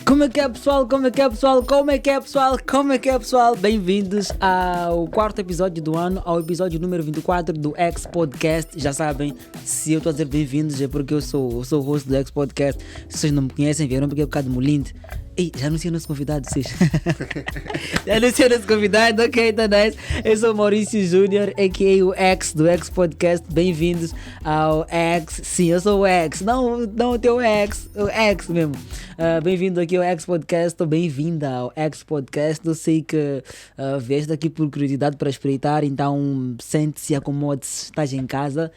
Como é que é, pessoal? Como é que é, pessoal? Como é que é, pessoal? Como é que é, pessoal? Bem-vindos ao quarto episódio do ano, ao episódio número 24 do X Podcast. Já sabem, se eu estou a dizer bem-vindos é porque eu sou o host do X Podcast. Se vocês não me conhecem, vieram porque é por causa de Molinde. Ei, já anunciei o nosso convidado, vocês. Já anunciei o nosso convidado, ok, tá nice. Eu sou o Maurício Júnior, a.k.a. o X do X Podcast. Bem-vindos ao X. Sim, eu sou o X, não o teu X, o X mesmo. Bem-vindo aqui ao X Podcast, ou bem-vinda ao X Podcast. Eu sei que vieste aqui por curiosidade para espreitar, então sente-se, acomode-se, estás em casa,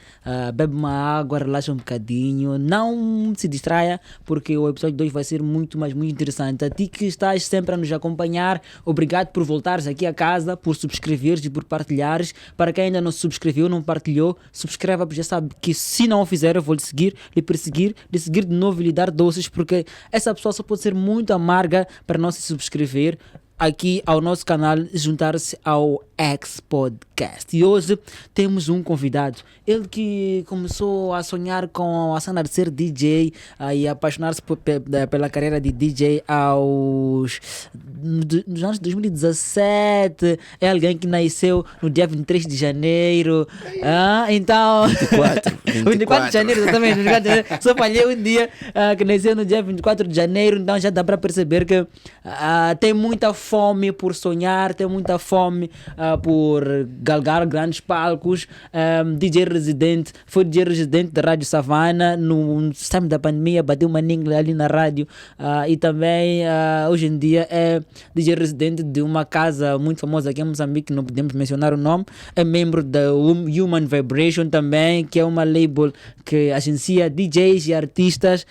bebe uma água, relaxa um bocadinho, não se distraia, porque o episódio 2 vai ser muito interessante. A ti que estás sempre a nos acompanhar, obrigado por voltares aqui a casa, por subscreveres e por partilhares. Para quem ainda não se subscreveu, não partilhou, subscreva, porque já sabe que se não o fizer eu vou lhe seguir, lhe perseguir, lhe seguir de novo e lhe dar doces, porque essa pessoa só pode ser muito amarga para não se subscrever aqui ao nosso canal, juntar-se ao X Podcast. E hoje temos um convidado, ele que começou a sonhar com a cena de ser DJ e apaixonar-se pela carreira de DJ nos anos 2017. É alguém que nasceu no dia 23 de janeiro. Então 24 de janeiro, exatamente, 24 de janeiro. Só falhei um dia, que nasceu no dia 24 de janeiro. Então já dá para perceber que tem muita fome por sonhar, tem muita fome por galgar grandes palcos. DJ residente, foi DJ residente da Rádio Savana no sistema da pandemia, bateu uma ningle ali na rádio, e também hoje em dia é DJ residente de uma casa muito famosa aqui em Moçambique, não podemos mencionar o nome. É membro da Human Vibration também, que é uma label que agencia DJs e artistas.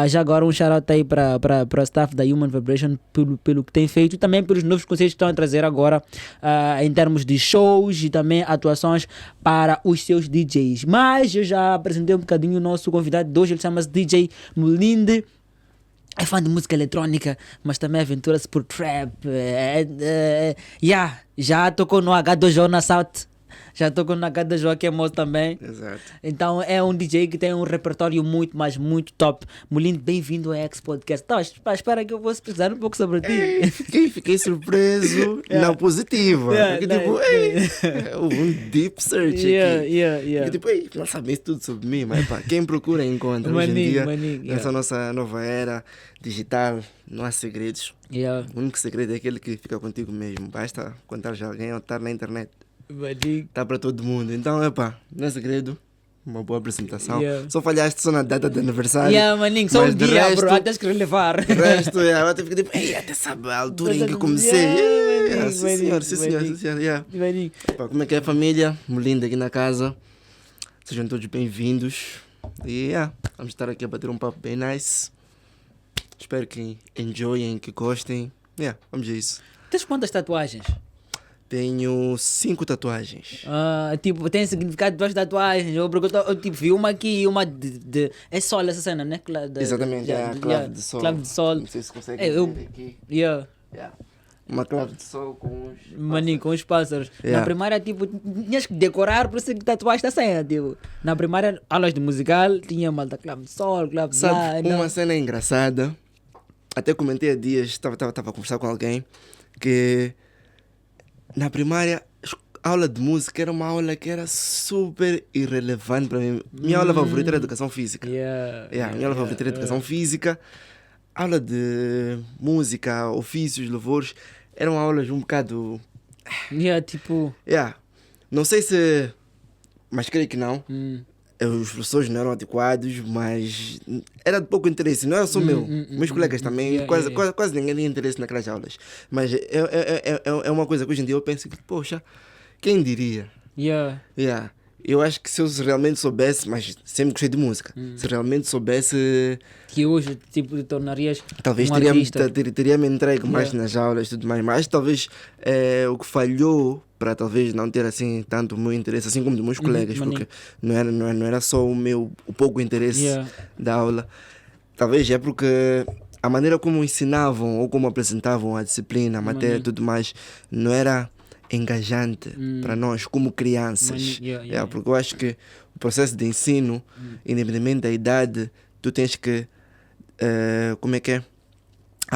Já agora um shout-out aí para o staff da Human Vibration pelo que tem feito, e também pelos novos conceitos que estão a trazer agora em termos de shows e também atuações para os seus DJs. Mas eu já apresentei um bocadinho o nosso convidado de hoje, ele chama-se DJ Molinde. É fã de música eletrônica, mas também aventura-se por trap. Já tocou no H2O na South. Já tocou no H2O aqui é moço também. Exato. Então é um DJ que tem um repertório muito top. Molinde, bem-vindo ao X Podcast. Espera que eu vou pesquisar um pouco sobre ti. Fiquei surpreso na positiva. Houve um deep search aqui. Tipo, lançamento tudo sobre mim, mas quem procura encontra. Hoje em dia, nessa nossa nova era digital, não há segredos. O único segredo é aquele que fica contigo mesmo. Basta contar a alguém ou estar na internet. Está para todo mundo. Então, não é segredo. Uma boa apresentação. Só falhaste só na data de aniversário. Maninho, só um dia, resto, bro, até que relevar. O resto, eu fico tipo, até sabe a altura em que comecei. Sim, senhor. Como é que é a família? Molinde aqui na casa. Sejam todos bem-vindos. E vamos estar aqui a bater um papo bem nice. Espero que enjoyem, que gostem. Vamos a isso. Tens quantas tatuagens? Tenho 5 tatuagens. Tem significado 2 tatuagens. Eu vi uma aqui e uma de... É sol essa cena, né? Exatamente, clave de sol. Clave de sol. Não sei se consegue ver aqui. Uma clave de sol com os pássaros. Maninho, com os pássaros. Na primária, tinhas que decorar, por isso que tatuaste a cena, Na primária, aulas de musical, tinha uma da clave de sol, clave de Sabe, uma cena engraçada. Até comentei há dias, estava a conversar com alguém, que na primária, a aula de música era uma aula que era super irrelevante para mim. Minha aula favorita era educação física. Minha aula favorita era educação física. Aula de música, ofícios, louvores, eram aulas um bocado... Não sei se... Mas creio que não. Os professores não eram adequados, mas era de pouco interesse. Não era só meus colegas também, quase ninguém tinha interesse naquelas aulas. Mas é uma coisa que hoje em dia eu penso que, poxa, quem diria? Eu acho que se eu realmente soubesse, mas sempre gostei de música, se realmente soubesse... Que hoje, tornarias talvez teria me entregue mais nas aulas e tudo mais, mas talvez o que falhou para talvez não ter assim tanto o meu interesse, assim como dos meus colegas, porque não era só o pouco interesse da aula. Talvez é porque a maneira como ensinavam ou como apresentavam a disciplina, a matéria e tudo mais, não era engajante para nós como crianças. Porque eu acho que o processo de ensino, independentemente da idade, tu tens que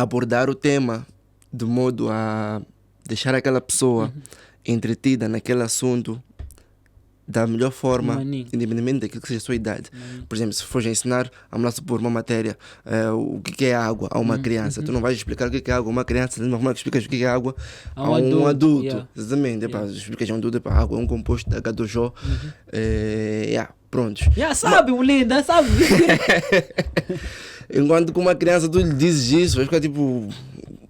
abordar o tema de modo a deixar aquela pessoa entretida naquele assunto da melhor forma, Maninho. independentemente daquilo que seja a sua idade. Por exemplo, se fores ensinar, vamos lá supor, uma matéria, o que é água a uma criança, tu não vais explicar o que é água a uma criança da mesma forma que explicas o que é água a um adulto. Yeah. Exatamente, explicas a um adulto, água é um composto de H2O, prontos. Sabe, linda, sabe. Enquanto com uma criança tu lhe dizes isso, vai ficar tipo,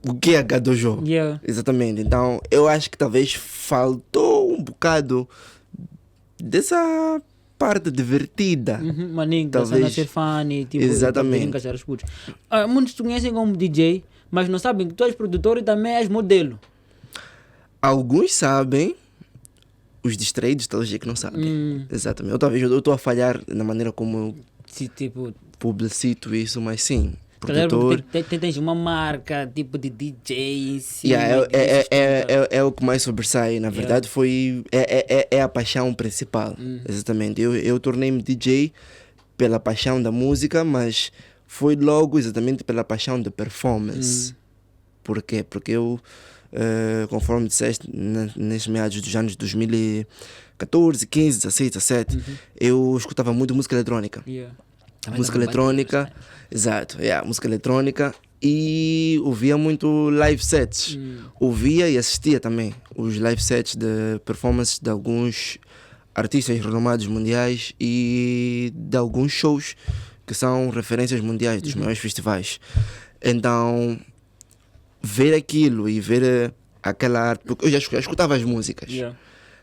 o que é H2O? Yeah. Exatamente, então eu acho que talvez faltou um bocado dessa parte divertida. Maninho, Talvez. a ser funny, tipo, Exatamente. encaixar os putos. Muitos te conhecem como DJ, mas não sabem que tu és produtor e também és modelo. Alguns sabem, os distraídos talvez é que não sabem. Exatamente. Ou talvez eu estou a falhar na maneira como eu Tipo, publicito isso, mas sim, claro, produtor. tens uma marca tipo de DJ em si. É o que mais sobressai, na verdade, é a paixão principal. Exatamente. Eu tornei-me DJ pela paixão da música, mas foi logo exatamente pela paixão da performance. Por quê? Porque eu, conforme disseste, nesses meados dos anos 2014, 15, 16, 17, eu escutava muito música eletrônica. Música eletrônica, exato, música eletrônica, e ouvia muito live sets. Ouvia e assistia também os live sets de performances de alguns artistas renomados mundiais e de alguns shows que são referências mundiais dos maiores festivais. Então, ver aquilo e ver aquela arte, porque eu já escutava as músicas,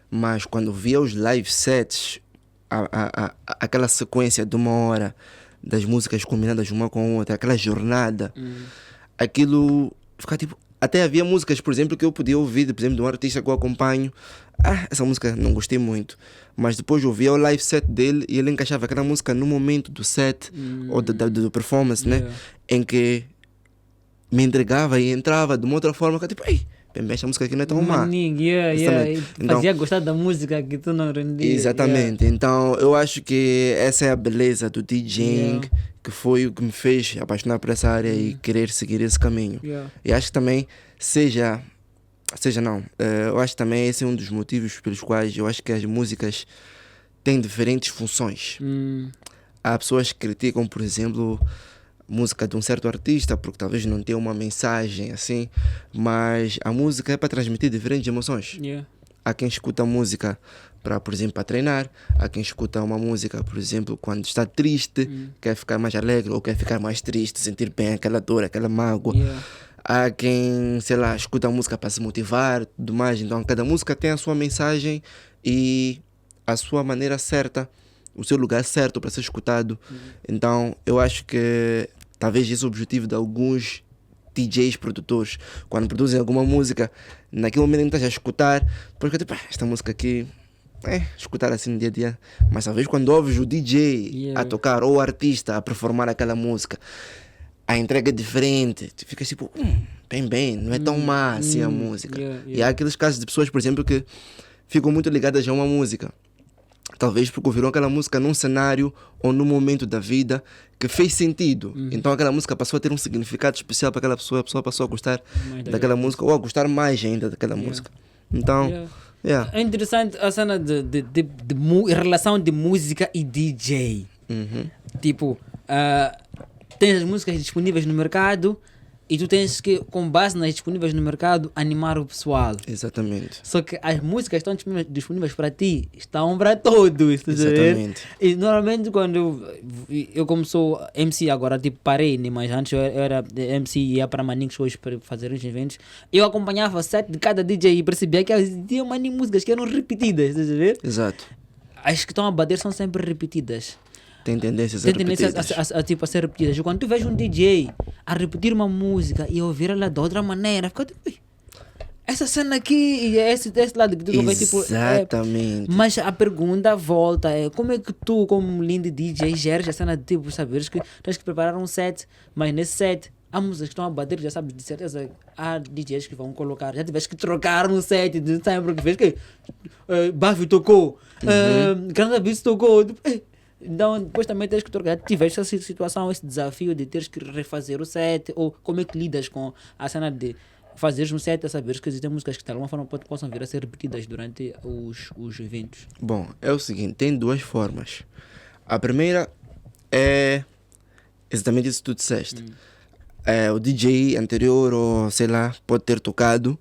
mas quando via os live sets, aquela sequência de 1 hora das músicas combinadas uma com a outra, aquela jornada, aquilo fica tipo. Até havia músicas, por exemplo, que eu podia ouvir, por exemplo, de um artista que eu acompanho. Essa música não gostei muito, mas depois eu ouvia o live set dele e ele encaixava aquela música no momento do set ou do performance, né? Em que me entregava e entrava de uma outra forma, que tipo, bem, esta música aqui não é tão má. Então, fazia gostar da música que tu não rendia. Exatamente. Então eu acho que essa é a beleza do DJing, que foi o que me fez apaixonar por essa área e querer seguir esse caminho. E acho que também eu acho que também esse é um dos motivos pelos quais eu acho que as músicas têm diferentes funções. Há pessoas que criticam, por exemplo, música de um certo artista porque talvez não tenha uma mensagem assim, mas a música é para transmitir diferentes emoções. Há quem escuta a música para, por exemplo, para treinar, há quem escuta uma música, por exemplo, quando está triste, quer ficar mais alegre ou quer ficar mais triste, sentir bem aquela dor, aquela mágoa. Há quem, sei lá, escuta a música para se motivar, tudo mais. Então cada música tem a sua mensagem e a sua maneira certa, o seu lugar certo para ser escutado. Então eu acho que talvez esse é o objetivo de alguns DJs produtores, quando produzem alguma música, naquele momento em que estás a escutar, porque tipo, esta música aqui escutar assim no dia a dia, mas talvez quando ouves o DJ a tocar ou o artista a performar aquela música, a entrega é diferente, tu ficas tipo, bem, não é tão má assim a música. E há aqueles casos de pessoas, por exemplo, que ficam muito ligadas a uma música, talvez porque ouviram aquela música num cenário ou num momento da vida que fez sentido. Então aquela música passou a ter um significado especial para aquela pessoa, a pessoa passou a gostar daquela música ou a gostar mais ainda daquela música. Então, é interessante a cena de relação de música e DJ. Tipo, tens as músicas disponíveis no mercado e tu tens que, com base nas disponíveis no mercado, animar o pessoal. Exatamente. Só que as músicas estão disponíveis para ti, estão para todos. Exatamente. E normalmente quando eu como sou MC agora, tipo, parei, né? Mas antes eu era MC e ia para Maninho shows para fazer os eventos, eu acompanhava o set de cada DJ e percebia que havia músicas que eram repetidas, estás a ver? Exato. As que estão a bater são sempre repetidas. Tem tendências a ser repetidas. Quando tu vês um DJ a repetir uma música e ouvir ela de outra maneira, fica tipo, essa cena aqui e esse lado que tu vê, tipo. Exatamente. Mas a pergunta volta: como é que tu, como lindo DJ, geres a cena de tipo, saberes que tens que preparar um set, mas nesse set há músicas que estão a bater, já sabes de certeza, há DJs que vão colocar, já tiveste que trocar um set, de sempre que fez que Buffy tocou, Grande Beats tocou. Então, depois também tens que trocar. Tiveste essa situação, esse desafio de teres que refazer o set, ou como é que lidas com a cena de fazeres um set a saberes que existem músicas que de alguma forma possam vir a ser repetidas durante os eventos? Bom, é o seguinte, tem duas formas. A primeira é exatamente isso que tu disseste. O DJ anterior, ou sei lá, pode ter tocado,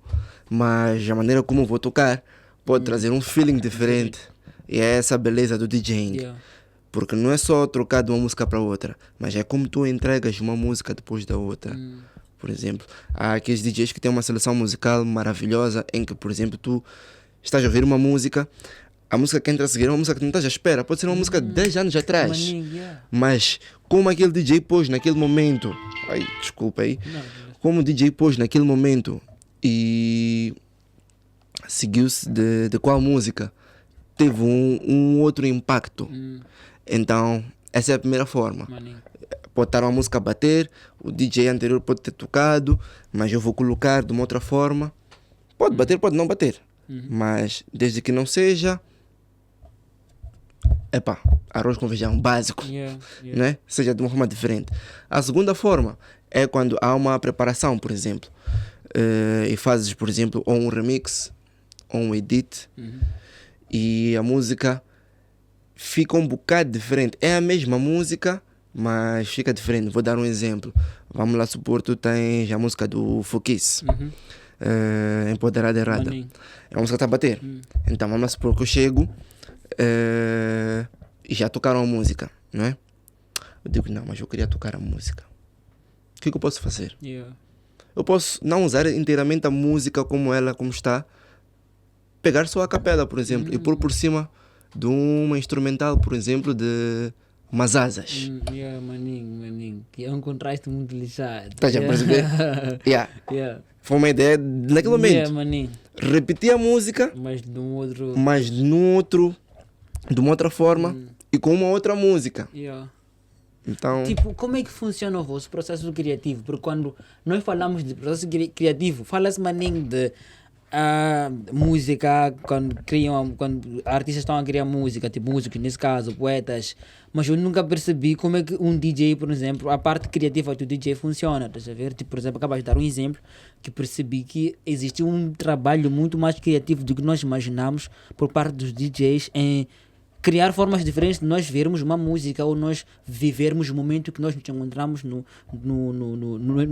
mas a maneira como vou tocar pode trazer um feeling diferente. E é essa a beleza do DJing. Yeah. Porque não é só trocar de uma música para outra, mas é como tu entregas uma música depois da outra. Por exemplo, há aqueles DJs que têm uma seleção musical maravilhosa em que, por exemplo, tu estás a ouvir uma música, a música que entra a seguir é uma música que não estás à espera, pode ser uma música de 10 anos atrás, Maninho, yeah. mas como aquele DJ pôs naquele momento, desculpa aí, como o DJ pôs naquele momento e seguiu-se de qual música, teve um outro impacto. Então, essa é a primeira forma. Maninho. Pode estar uma música a bater, o DJ anterior pode ter tocado, mas eu vou colocar de uma outra forma. Pode bater, pode não bater, mas desde que não seja, arroz com feijão básico, Yeah. né? Seja de uma forma diferente. A segunda forma é quando há uma preparação, por exemplo, e fazes, por exemplo, ou um remix, ou um edit, e a música fica um bocado diferente. É a mesma música, mas fica diferente. Vou dar um exemplo. Vamos lá supor, tu tens a música do Foquice, Empoderada Errada. Maninho. É uma música que está a bater. Então vamos lá supor que eu chego e já tocaram a música, não é? Eu digo, não, mas eu queria tocar a música. O que eu posso fazer? Yeah. Eu posso não usar inteiramente a música como ela, como está, pegar só a capela, por exemplo, e pôr por cima de uma instrumental, por exemplo, de umas asas. Yeah, maninho. Que é um contraste muito lixado. Estás a perceber? Yeah. Yeah. Foi uma ideia naquele momento. Yeah, maninho. Repetir a música, Mas de um outro. mas de uma outra forma e com uma outra música. Yeah. Então, Tipo, como é que funciona o vosso processo criativo? Porque quando nós falamos de processo criativo, fala-se maninho de música, quando artistas estão a criar música, tipo músicos, nesse caso, poetas, mas eu nunca percebi como é que um DJ, por exemplo, a parte criativa do DJ funciona, estás a ver? Tipo, por exemplo, acabas de dar um exemplo que percebi que existe um trabalho muito mais criativo do que nós imaginamos por parte dos DJs em criar formas diferentes de nós vermos uma música ou nós vivermos o momento que nós nos encontramos no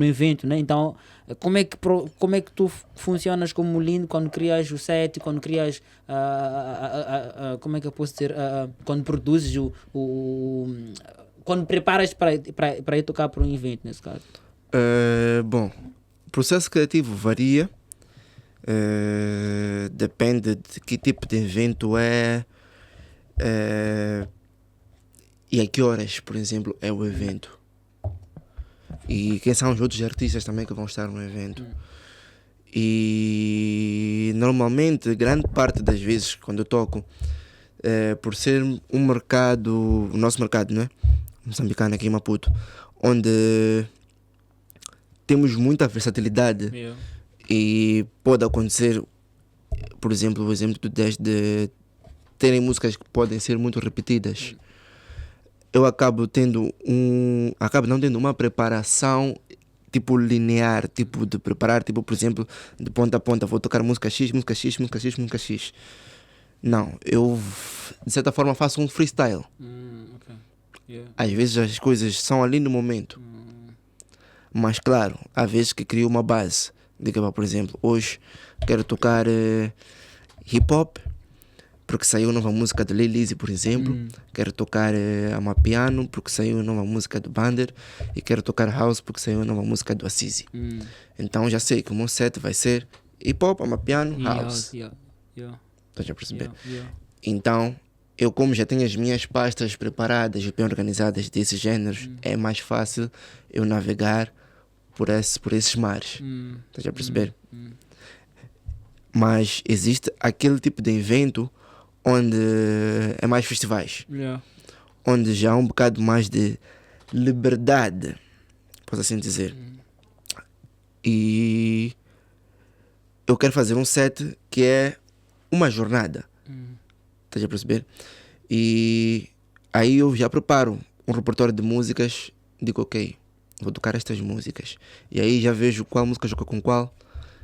evento, né? Então, como é que tu funcionas como Lindo quando crias o set, quando crias, como é que eu posso dizer, quando produzes quando preparas para ir tocar para um evento, nesse caso? bom, o processo criativo varia, depende de que tipo de evento é. E a que horas, por exemplo, é o evento, e quem são os outros artistas também que vão estar no evento. E normalmente, grande parte das vezes, quando eu toco, por ser um mercado, o nosso mercado, não é? Moçambicano aqui em Maputo, onde temos muita versatilidade. Yeah. E pode acontecer, por exemplo, o exemplo que tu deste de terem músicas que podem ser muito repetidas. Eu acabo não tendo uma preparação tipo linear, tipo de preparar, tipo, por exemplo, de ponta a ponta, vou tocar música X, música X, música X, música X. Não, eu de certa forma faço um freestyle. Okay. Yeah. Às vezes as coisas são ali no momento. Mas claro, há vezes que crio uma base. Diga, por exemplo, hoje quero tocar hip hop, porque saiu nova música de Lil Lizzy, por exemplo. Quero tocar Amapiano, porque saiu nova música do Bander. E quero tocar House, porque saiu nova música do Assisi. Então já sei que o meu set vai ser hip hop, Amapiano, House. Estás a perceber? Então, eu como já tenho as minhas pastas preparadas e bem organizadas desses géneros, é mais fácil eu navegar por esses mares. Estás a perceber? Mas existe aquele tipo de evento onde é mais festivais, onde já há um bocado mais de liberdade, posso assim dizer. E eu quero fazer um set que é uma jornada. Estás a perceber? E Aí eu já preparo um repertório de músicas, digo ok, vou tocar estas músicas. E aí já vejo qual música joga com qual,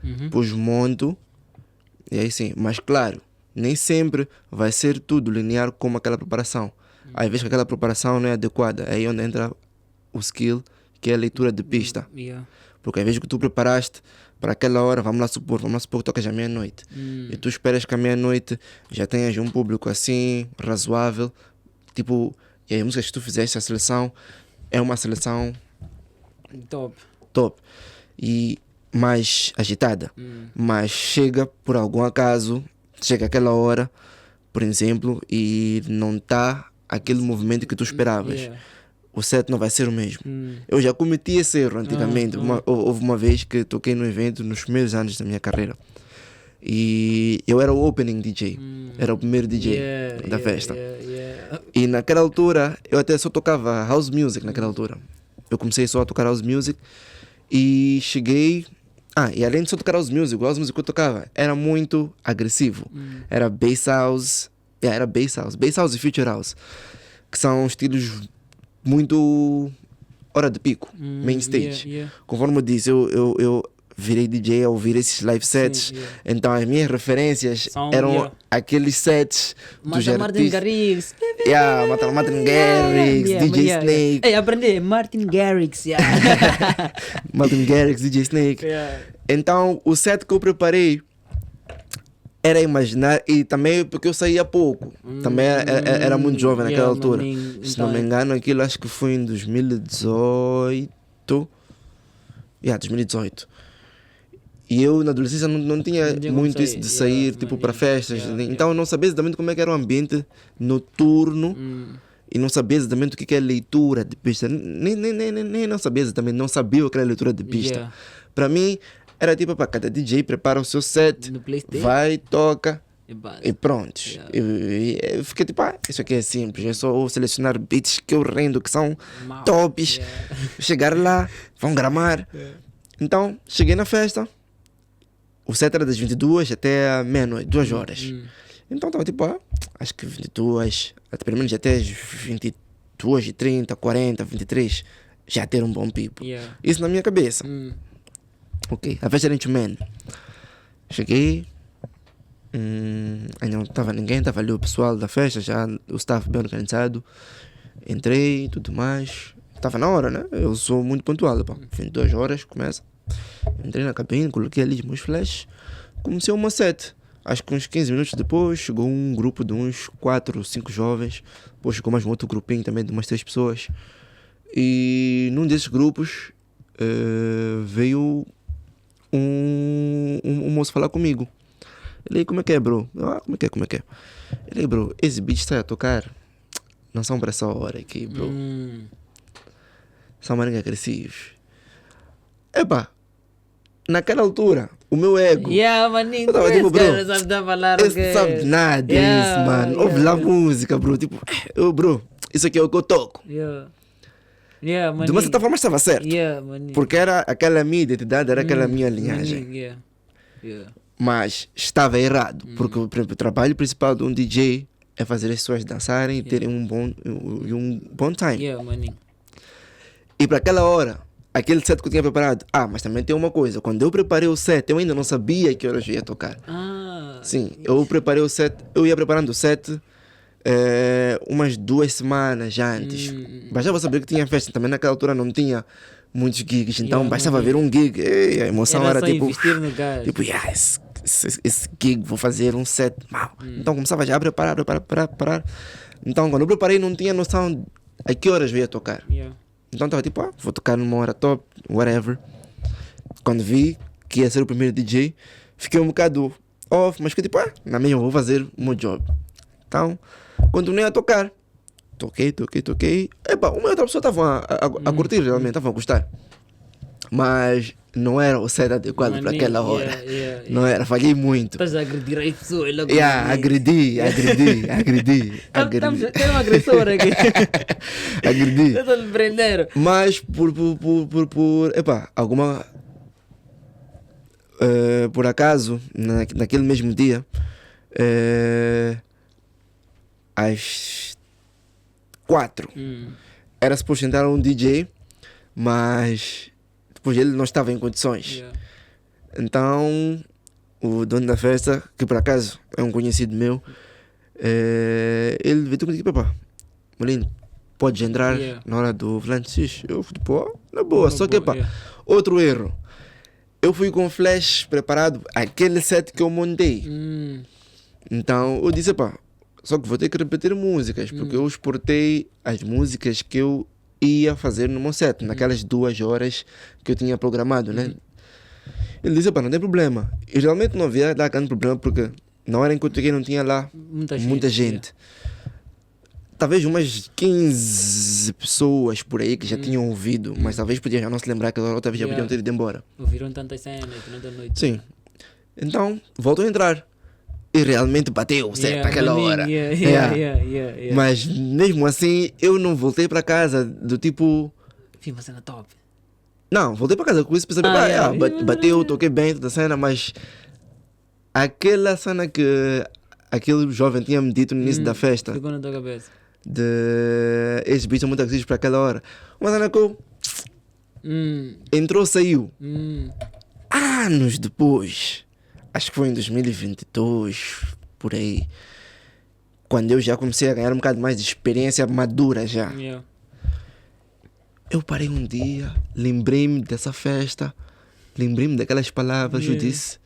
depois monto, e aí sim. Mas claro, nem sempre vai ser tudo linear como aquela preparação. Às vezes que aquela preparação não é adequada, aí é onde entra o skill, que é a leitura de pista. Porque às vezes que tu preparaste para aquela hora, vamos lá supor que tocas à meia-noite. E tu esperas que à meia-noite já tenhas um público assim, razoável. Tipo, e as músicas que tu fizeste, a seleção é uma seleção top. E mais agitada. Mas chega por algum acaso, chega aquela hora, por exemplo, e não está aquele movimento que tu esperavas. O set não vai ser o mesmo. Eu já cometi esse erro antigamente. Houve uma vez que toquei no evento nos primeiros anos da minha carreira. E eu era o opening DJ. Era o primeiro DJ da festa. E naquela altura, eu até só tocava house music naquela altura. Eu comecei só a tocar house music e cheguei... e além de só tocar house music, o house music que eu tocava era muito agressivo. Era bass house. Era bass house e future house. Que são estilos muito hora de pico, main stage. Conforme eu disse, eu virei DJ a ouvir esses live sets. Então as minhas referências eram aqueles sets dos Martin artistas. Martin Garrix, DJ Snake. Ei, aprendi, Martin Garrix. Martin Garrix, DJ Snake. Então o set que eu preparei era imaginar, e também porque eu saía pouco, também era muito jovem naquela altura. Se não me engano, aquilo acho que foi em 2018. 2018. E eu na adolescência não tinha muito isso de sair tipo para festas, então eu não sabia exatamente como é que era o ambiente noturno e não sabia exatamente o que é leitura de pista, nem não sabia exatamente, não sabia o que era leitura de pista. Para mim era tipo, para cada DJ prepara o seu set, vai, toca e pronto. Eu fiquei tipo, isso aqui é simples, é só selecionar beats que eu rendo, que são tops, chegar lá, vão gramar. Então, cheguei na festa, o set era das 22 até a meia-noite, 2 horas. Então estava tipo, acho que 22, pelo menos até as 22h30, 40, 23, já ter um bom pipo. Isso na minha cabeça. Ok, a festa era em Chumene. Cheguei, ainda não estava ninguém, estava ali o pessoal da festa, já o staff bem organizado. Entrei e tudo mais. Estava na hora, né? Eu sou muito pontual, 22 horas começa. Entrei na cabine, coloquei ali os meus flashes, comecei o meu set. Acho que uns 15 minutos depois chegou um grupo de uns 4 ou 5 jovens. Depois chegou mais um outro grupinho também de umas 3 pessoas. E num desses grupos veio um moço falar comigo. Ele, como é que é, bro? Como é que é? Ele, bro, esse beat está a tocar, não são para essa hora aqui, bro. São maninhos agressivos. Naquela altura, o meu ego... maninho, eu tava tipo, bro, esse não sabe nada disso, mano. Ouve lá a música, bro. Tipo, bro, isso aqui é o que eu toco. De uma certa forma estava certo. Porque era aquela minha identidade, era aquela minha linhagem. Mas estava errado. Porque o trabalho principal de um DJ é fazer as pessoas dançarem e terem um bom time. E para aquela hora, aquele set que eu tinha preparado. Mas também tem uma coisa. Quando eu preparei o set, eu ainda não sabia que horas eu ia tocar. Sim, eu preparei o set. Eu ia preparando o set umas 2 semanas já antes. Bastava saber que tinha festa. Também naquela altura não tinha muitos gigs. Então bastava ver um gig. A emoção era tipo... Tipo, esse gig, vou fazer um set. Então começava já a preparar. Então quando eu preparei não tinha noção a que horas eu ia tocar. Então estava tipo, vou tocar numa hora top, whatever. Quando vi que ia ser o primeiro DJ, fiquei um bocado off, mas fiquei tipo, na minha eu vou fazer o meu job. Então, continuei a tocar. Toquei. Uma outra pessoa estava a curtir realmente, estava a gostar. Mas não era o set adequado para aquela hora. Não era, falhei muito. Estás a agredir as pessoas. Agredi. Tem um agressor aqui. Agredi. Estás a me prender. Mas por acaso, naquele mesmo dia, às 4. Era suposto entrar um DJ, mas depois ele não estava em condições. Yeah. Então o dono da festa, que por acaso é um conhecido meu, ele veio comigo, papá, Molino, podes entrar na hora do Volante X? Eu fui, pô, na boa, só que outro erro. Eu fui com o flash preparado, aquele set que eu montei. Então eu disse, pá, só que vou ter que repetir músicas, porque eu exportei as músicas que eu ia fazer no meu set, naquelas 2 horas que eu tinha programado, né? Ele disse, pá, não tem problema. E realmente não havia lá grande problema, porque na hora em que eu toquei não tinha lá muita gente. Talvez umas 15 pessoas por aí que já tinham ouvido, mas talvez podiam já não se lembrar que outra vez já podiam ter ido embora. Ouviram tantas cenas durante a noite. Sim. Então, voltou a entrar. E realmente bateu certo aquela hora. Mas mesmo assim, eu não voltei para casa do tipo... Sim, uma cena top. Não, voltei para casa com isso, pensei, bateu, toquei bem toda a cena, mas aquela cena que aquele jovem tinha me dito no início da festa, ficou na tua cabeça, de esses bichos são muito agressivos para aquela hora, uma cena que eu entrou, saiu. Anos depois, acho que foi em 2022, por aí, quando eu já comecei a ganhar um bocado mais de experiência madura já. Eu parei um dia, lembrei-me dessa festa, lembrei-me daquelas palavras, eu disse,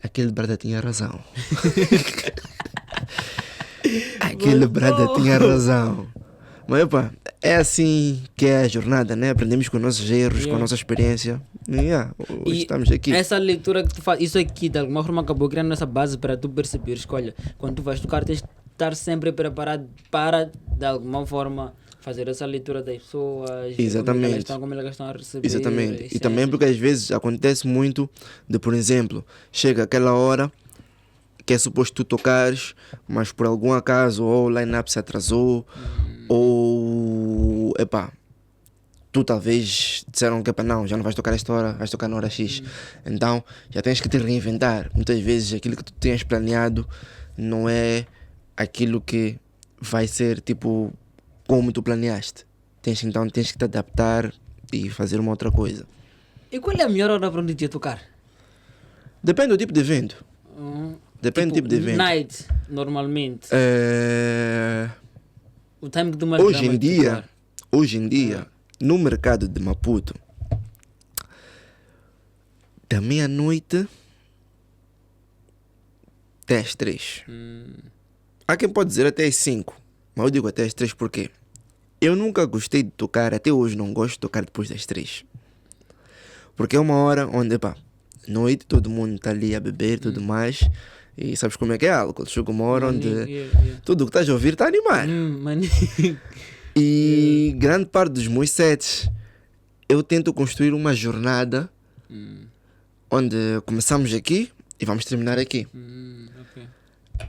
aquele brother tinha razão. Aquele brother tinha razão. Mas opa, é assim que é a jornada, né? Aprendemos com nossos erros, com a nossa experiência. Hoje estamos aqui. Essa leitura que tu faz, isso aqui de alguma forma acabou criando essa base para tu perceberes que, olha, quando tu vais tocar tens de estar sempre preparado para, de alguma forma, fazer essa leitura das pessoas. Exatamente. Como elas estão a receber. Exatamente. E também porque às vezes acontece muito de, por exemplo, chega aquela hora que é suposto tu tocares, mas por algum acaso ou o line-up se atrasou, ou tu talvez disseram que não, já não vais tocar esta hora, vais tocar na hora X. Então já tens que te reinventar. Muitas vezes aquilo que tu tinhas planeado não é aquilo que vai ser tipo como tu planeaste. Então tens que te adaptar e fazer uma outra coisa. E qual é a melhor hora para onde te tocar? Depende do tipo de evento. Depende do tipo de evento. Night, normalmente. O time que tu mais hoje em dia, no mercado de Maputo, da meia-noite até às 3. Há quem pode dizer até às 5. Mas eu digo até às 3 porque eu nunca gostei de tocar, até hoje não gosto de tocar depois das 3. Porque é uma hora onde, noite, todo mundo está ali a beber e tudo mais. E sabes como é que é álcool? Chega uma hora onde tudo o que estás a ouvir está a animar. E grande parte dos meus sets eu tento construir uma jornada onde começamos aqui e vamos terminar aqui.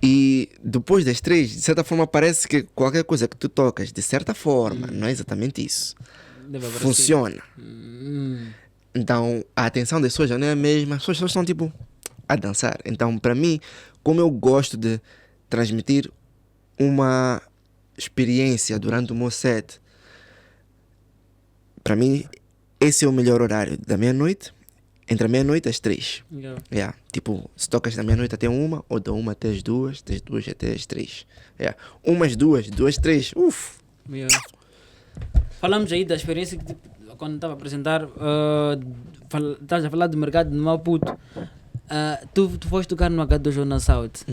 E depois das 3, de certa forma, parece que qualquer coisa que tu tocas, de certa forma, não é exatamente isso, funciona. Então a atenção das pessoas já não é a mesma, as pessoas estão tipo a dançar. Então para mim, como eu gosto de transmitir uma experiência durante o meu set, para mim esse é o melhor horário, da meia-noite, entre a meia-noite e as 3. Tipo, se tocas da meia-noite até 1, ou da 1 até as 2, das 2 até as 3. Umas 2, 2, 3. Falamos aí da experiência que quando estava a apresentar, estavas a falar do mercado de Maputo. Tu foste tocar no H2O na South.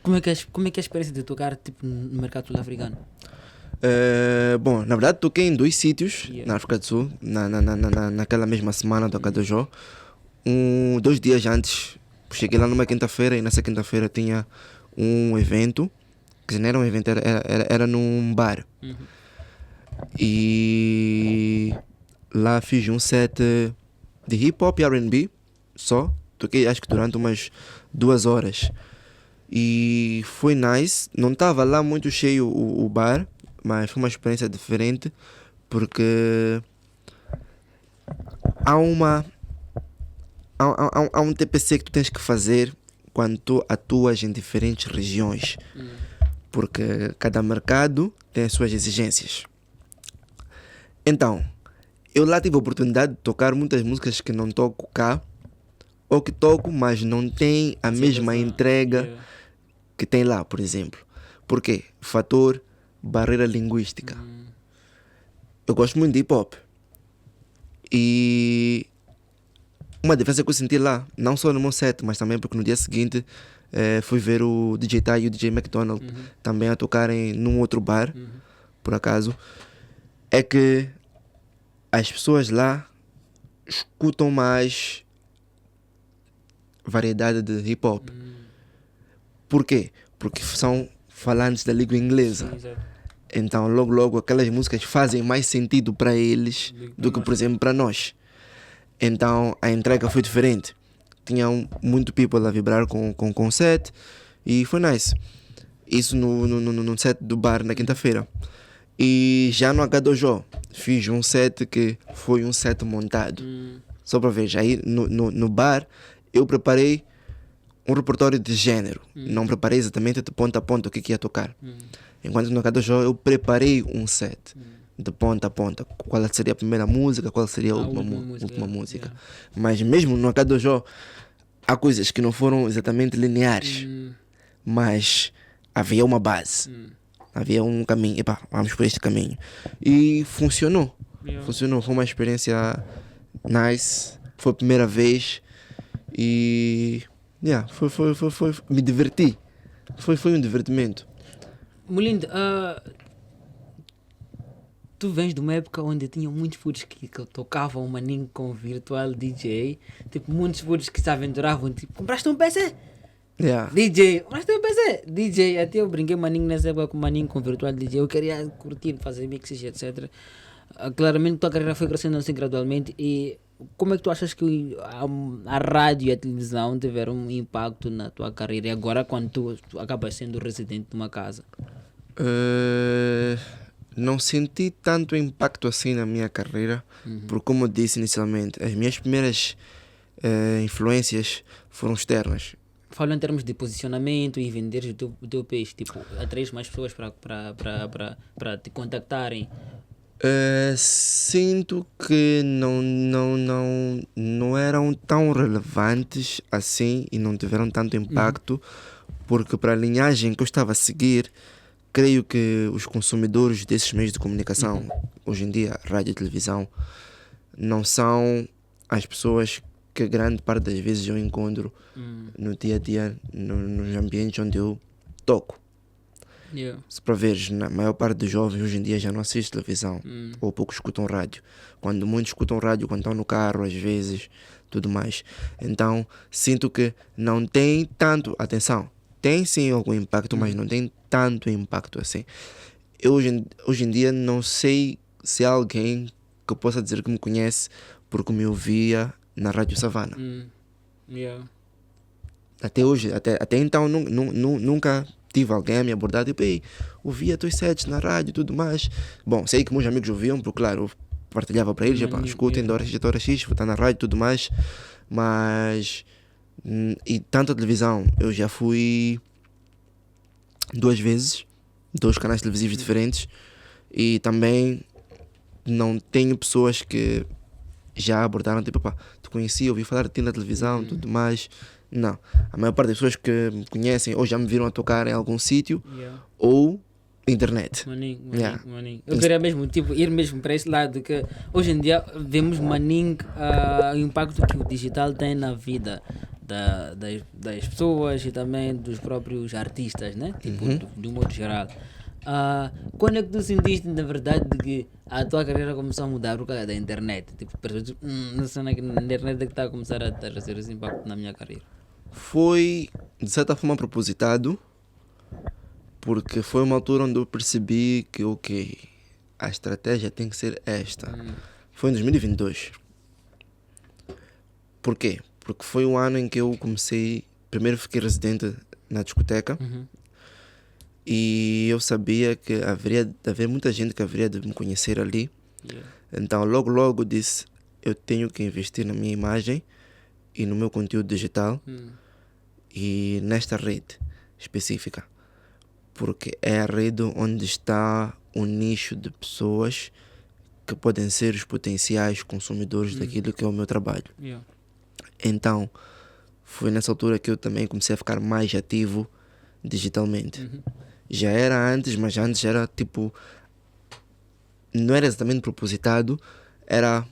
Como é que é a experiência de tocar tipo, no mercado sul-africano? Bom, na verdade toquei em 2 sítios na África do Sul, naquela mesma semana do H2O. 2 dias antes, cheguei lá numa quinta-feira e nessa quinta-feira tinha um evento, que não era um evento, era num bar. E lá fiz um set de hip hop e R&B só. Toquei acho que durante umas 2 horas. E foi nice. Não estava lá muito cheio o bar, mas foi uma experiência diferente porque há um TPC que tu tens que fazer quando tu atuas em diferentes regiões. porque cada mercado tem as suas exigências. Então, eu lá tive a oportunidade de tocar muitas músicas que não toco cá, ou que toco, mas não tem a mesma entrega que tem lá, por exemplo. Por quê? Fator barreira linguística. Eu gosto muito de hip hop. E uma diferença que eu senti lá, não só no meu set, mas também porque no dia seguinte fui ver o DJ Ty e o DJ McDonald também a tocarem num outro bar, por acaso, é que as pessoas lá escutam mais variedade de hip hop. Por quê? Porque são falantes da língua inglesa. Sim, Então logo aquelas músicas fazem mais sentido para eles do que, por exemplo, para nós. Então a entrega foi diferente. Tinham muito people a vibrar com o set e foi nice. Isso no set do bar na quinta-feira. E já no H2O fiz um set que foi um set montado. Só para ver, aí no bar eu preparei um repertório de género. Não preparei exatamente de ponta a ponta o que ia tocar. Enquanto no H2O eu preparei um set de ponta a ponta. Qual seria a primeira música, qual seria a última música. Mas mesmo no H2O há coisas que não foram exatamente lineares. Mas havia uma base. Havia um caminho. Epá, vamos por este caminho. E funcionou. Funcionou. Foi uma experiência nice. Foi a primeira vez. E foi me diverti. Foi um divertimento. Molindo, tu vens de uma época onde tinham muitos putos que tocavam o maninho com virtual DJ. Tipo, muitos putos que se aventuravam. Tipo, compraste um PC? DJ, compraste um PC? DJ, até eu brinquei maninho nessa época com maninho com virtual DJ. Eu queria curtir, fazer mixes, etc. Claramente tua carreira foi crescendo assim gradualmente. E como é que tu achas que a rádio e a televisão tiveram um impacto na tua carreira? E agora quando tu acabas sendo residente de uma casa? Não senti tanto impacto assim na minha carreira, porque como eu disse inicialmente, as minhas primeiras influências foram externas. Falo em termos de posicionamento e venderes o teu peixe, tipo, atraís mais pessoas para te contactarem. Sinto que não eram tão relevantes assim e não tiveram tanto impacto, porque para a linhagem que eu estava a seguir, creio que os consumidores desses meios de comunicação, hoje em dia, rádio e televisão, não são as pessoas que grande parte das vezes eu encontro no dia a dia, nos ambientes onde eu toco. Se para veres, na maior parte dos jovens hoje em dia já não assiste televisão ou pouco escutam rádio. Quando muitos escutam rádio, quando estão no carro, às vezes, tudo mais. Então, sinto que não tem tanto, atenção, tem sim algum impacto, mas não tem tanto impacto assim. Eu hoje em dia não sei se há alguém que possa dizer que me conhece porque me ouvia na Rádio Savana. Até hoje, até então nunca tive alguém a me abordar, tipo, ei, ouvia teus sets na rádio e tudo mais. Bom, sei que meus amigos ouviam, porque claro, eu partilhava para eles, escutem, da hora X, vou estar na rádio e tudo mais. Mas, e tanto a televisão, eu já fui 2 vezes, 2 canais televisivos diferentes, e também não tenho pessoas que já abordaram, tipo, pá, te conheci, ouvi falar de ti na televisão, tudo mais. Não, a maior parte das pessoas que me conhecem ou já me viram a tocar em algum sítio ou internet. Maninho. Eu queria mesmo, tipo, ir mesmo para esse lado, que hoje em dia vemos maninho, o impacto que o digital tem na vida das pessoas e também dos próprios artistas, né? Tipo, de um modo geral. Quando é que tu sentiste, na verdade, de que a tua carreira começou a mudar por causa da internet? Tipo, não sei na internet é que está a começar a trazer esse impacto na minha carreira. Foi, de certa forma, propositado, porque foi uma altura onde eu percebi que, ok, a estratégia tem que ser esta. Foi em 2022. Por quê? Porque foi o ano em que eu comecei, primeiro fiquei residente na discoteca, e eu sabia que haveria de haver muita gente que haveria de me conhecer ali. Então logo disse, eu tenho que investir na minha imagem e no meu conteúdo digital e nesta rede específica. Porque é a rede onde está um nicho de pessoas que podem ser os potenciais consumidores daquilo que é o meu trabalho. Yeah. Então, foi nessa altura que eu também comecei a ficar mais ativo digitalmente. Já era antes, mas antes era tipo... Não era exatamente propositado, era...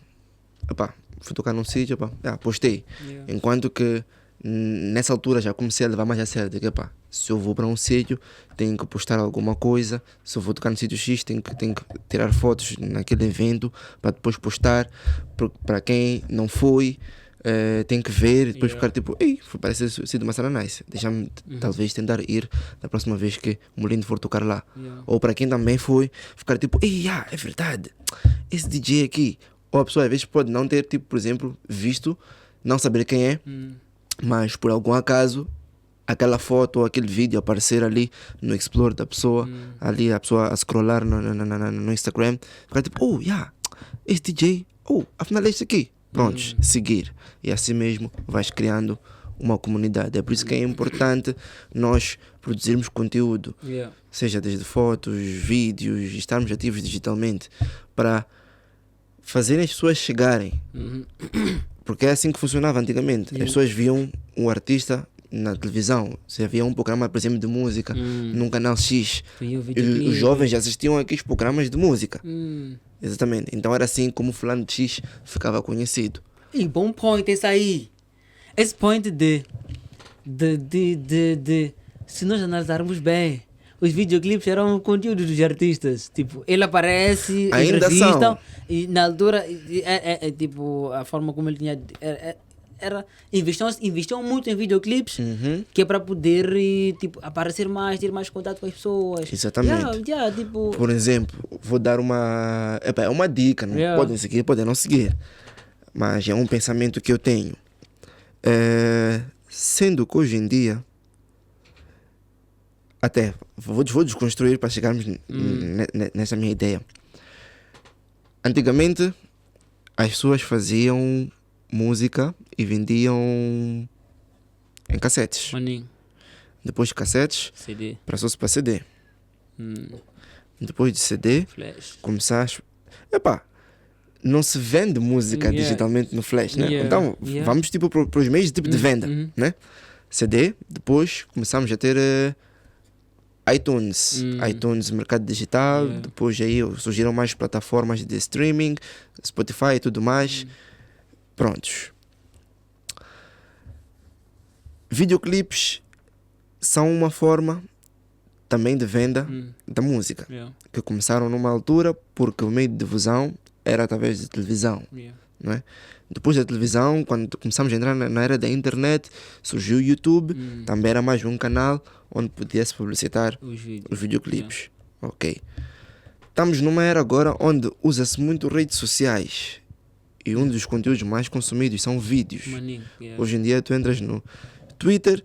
Epá, fui tocar num sítio, postei. Yeah. Enquanto que nessa altura já comecei a levar mais a sério. De que, epá, se eu vou para um sítio, tenho que postar alguma coisa. Se eu vou tocar no sítio X, tenho que tirar fotos naquele evento para depois postar. Para quem não foi, tem que ver e depois ficar tipo, ei, parece ter sido uma cena nice. Deixa-me talvez tentar ir da próxima vez que o Molindo for tocar lá. Ou para quem também foi, ficar tipo, ei, é verdade, esse DJ aqui. Ou a pessoa às vezes pode não ter, tipo, por exemplo, visto, não saber quem é, mas por algum acaso aquela foto ou aquele vídeo aparecer ali no Explore da pessoa, ali a pessoa a scrollar no Instagram, ficar tipo, esse DJ, afinal é este aqui. Prontos, seguir. E assim mesmo vais criando uma comunidade. É por isso que é importante nós produzirmos conteúdo, seja desde fotos, vídeos, estarmos ativos digitalmente para fazer as pessoas chegarem. Porque é assim que funcionava antigamente. As pessoas viam um artista na televisão. Se havia um programa, por exemplo, de música num canal X, os jovens já assistiam aqueles programas de música. Exatamente. Então era assim como o fulano de X ficava conhecido. E bom point esse aí. Esse point de se nós analisarmos bem, os videoclipes eram conteúdo dos artistas. Tipo, ele aparece, ainda entrevistam, são. e na altura, tipo, a forma como ele tinha... Era investiam muito em videoclipes, que é para poder tipo, aparecer mais, ter mais contato com as pessoas. Exatamente. Tipo... Por exemplo, vou dar uma... é uma dica, não podem seguir, podem não seguir. Mas é um pensamento que eu tenho. Sendo que hoje em dia, até vou desconstruir para chegarmos nessa minha ideia. Antigamente as pessoas faziam música e vendiam em cassetes. Maninho. Depois de cassetes, CD. passou-se para CD. Depois de CD, Flash. começaste... não se vende música digitalmente no Flash, né? Então, vamos tipo para os meios de tipo de venda, né? CD, depois começamos a ter iTunes, mercado digital, depois aí surgiram mais plataformas de streaming, Spotify e tudo mais. Prontos. Videoclipes são uma forma também de venda da música, que começaram numa altura porque o meio de difusão era através de televisão, não é? Depois da televisão, quando começamos a entrar na era da internet, surgiu o YouTube, também era mais um canal onde podia-se publicitar os videoclipes. Ok. Estamos numa era agora onde usa-se muito redes sociais e um dos conteúdos mais consumidos são vídeos. Hoje em dia tu entras no Twitter,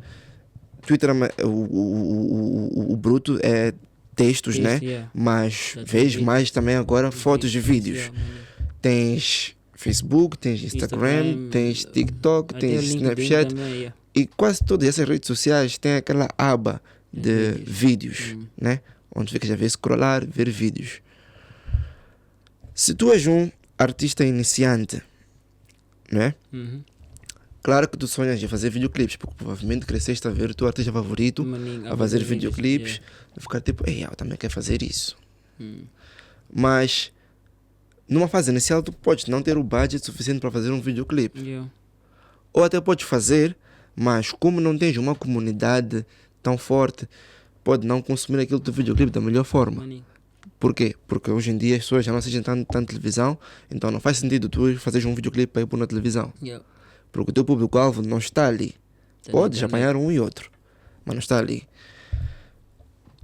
o bruto é textos, né? Mas vês mais também agora fotos e vídeos. Tens Facebook, tens Instagram, tens TikTok, tens Snapchat e quase todas essas redes sociais têm aquela aba de vídeos, né? Onde ficas a ver, scrollar, ver vídeos. Se tu és um artista iniciante, né? Claro que tu sonhas em fazer videoclipes, porque provavelmente cresceste a ver o teu artista favorito a fazer videoclipes e ficar tipo, eu também quero fazer isso. Mas numa fase inicial tu podes não ter o budget suficiente para fazer um videoclipe. Ou até podes fazer, mas como não tens uma comunidade tão forte, pode não consumir aquele teu videoclipe da melhor forma. Por quê? Porque hoje em dia as pessoas já não assistem tanto televisão, então não faz sentido tu fazeres um videoclipe para ir pôr na televisão. Porque o teu público-alvo não está ali. Podes apanhar um e outro, mas não está ali.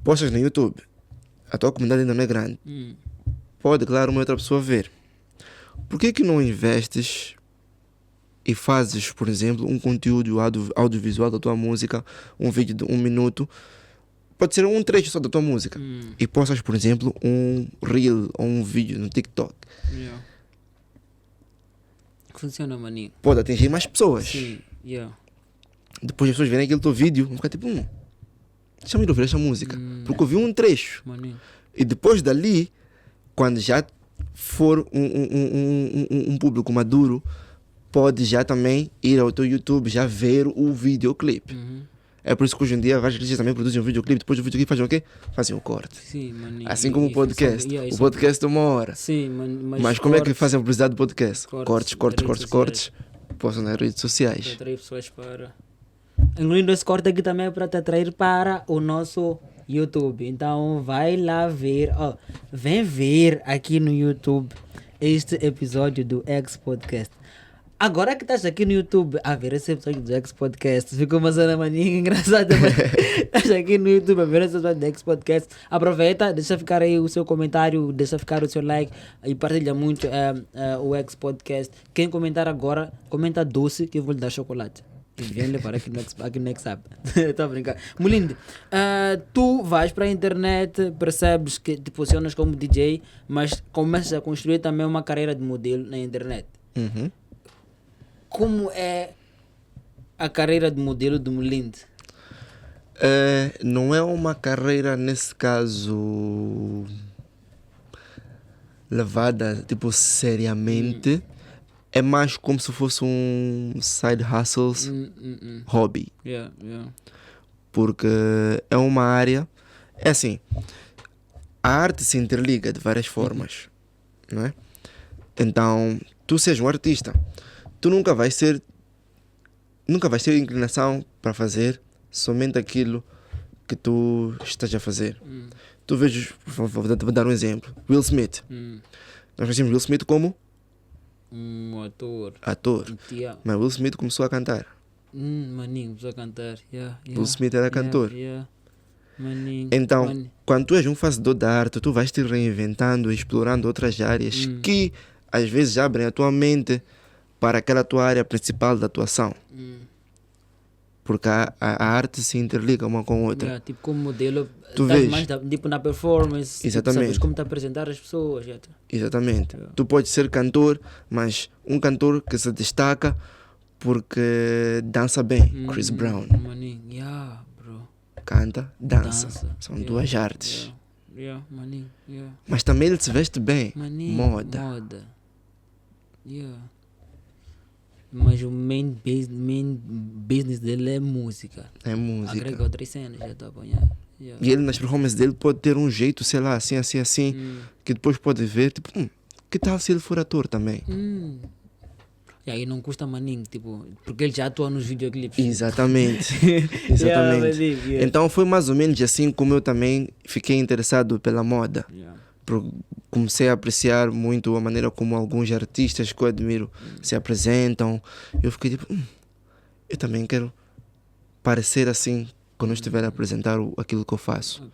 Postas no YouTube, a tua comunidade ainda não é grande. Pode, claro, uma outra pessoa ver. Por que não investes e fazes, por exemplo, um conteúdo audiovisual da tua música, um vídeo de 1 minuto, pode ser um trecho só da tua música, e postas, por exemplo, um reel ou um vídeo no TikTok. Funciona, maninho. Pode atingir mais pessoas. Sim, Depois as pessoas verem aquele teu vídeo, vão ficar tipo, deixa-me ir ouvir esta música. Porque ouvi um trecho. Maninho. E depois dali, quando já for um público maduro, pode já também ir ao teu YouTube, já ver o videoclipe. É por isso que hoje em dia vários artistas também produzem um videoclipe, depois do videoclipe fazem o quê? Fazem o corte. Sim, maninho. Assim como o podcast. O podcast é 1 hora. Sim, Mas como é que fazem a publicidade do podcast? Cortes, Cortes. Postam nas redes sociais. Para atrair pessoas para... Incluindo esse corte aqui também é para te atrair para o nosso YouTube. Então vai lá ver, vem ver aqui no YouTube este episódio do X Podcast. Agora que estás aqui no YouTube a ver esse episódio do X Podcast, ficou uma cena maninha engraçada. Estás aqui no YouTube a ver esse episódio do X Podcast. Aproveita, deixa ficar aí o seu comentário, deixa ficar o seu like e partilha muito o X Podcast. Quem comentar agora, comenta doce que eu vou lhe dar chocolate. E vem levar aqui no X App. Estou a brincar. Mulindo, tu vais para a internet, percebes que te posicionas como DJ, mas começas a construir também uma carreira de modelo na internet. Como é a carreira de modelo do Mulindo? Não é uma carreira, nesse caso, levada tipo seriamente. É mais como se fosse um side hustles, hobby. Yeah. Porque é uma área... É assim, a arte se interliga de várias formas, não é? Então, tu sejas um artista, tu nunca vais ter inclinação para fazer somente aquilo que tu estás a fazer. Tu vejas, vou dar um exemplo, Will Smith. Nós conhecemos Will Smith como ator. Mas Will Smith começou a cantar. Maninho, começou a cantar. Will Smith era cantor. Maninho, Então, quando tu és um fazedor da arte, tu vais te reinventando, explorando outras áreas que às vezes abrem a tua mente para aquela tua área principal da atuação. Porque a arte se interliga uma com a outra. Tipo como modelo, tu estás vês mais tipo na performance, exatamente. Tipo, sabes como te apresentar as pessoas. Exatamente. Tu podes ser cantor, mas um cantor que se destaca porque dança bem. Chris Brown. Maninho, bro. Canta, dança. São duas artes. Maninho, Mas também ele se veste bem. Maninho, Moda. Mas o main business dele é música. É música. Agrega outras cenas, já estou a apanhar. E ele nas performances dele pode ter um jeito, sei lá, assim, que depois pode ver, tipo, que tal se ele for ator também? E aí não custa maninho, tipo, porque ele já atua nos videoclipes. Exatamente. Então foi mais ou menos assim como eu também fiquei interessado pela moda. Comecei a apreciar muito a maneira como alguns artistas que eu admiro se apresentam. Eu fiquei tipo, eu também quero parecer assim quando eu estiver a apresentar aquilo que eu faço.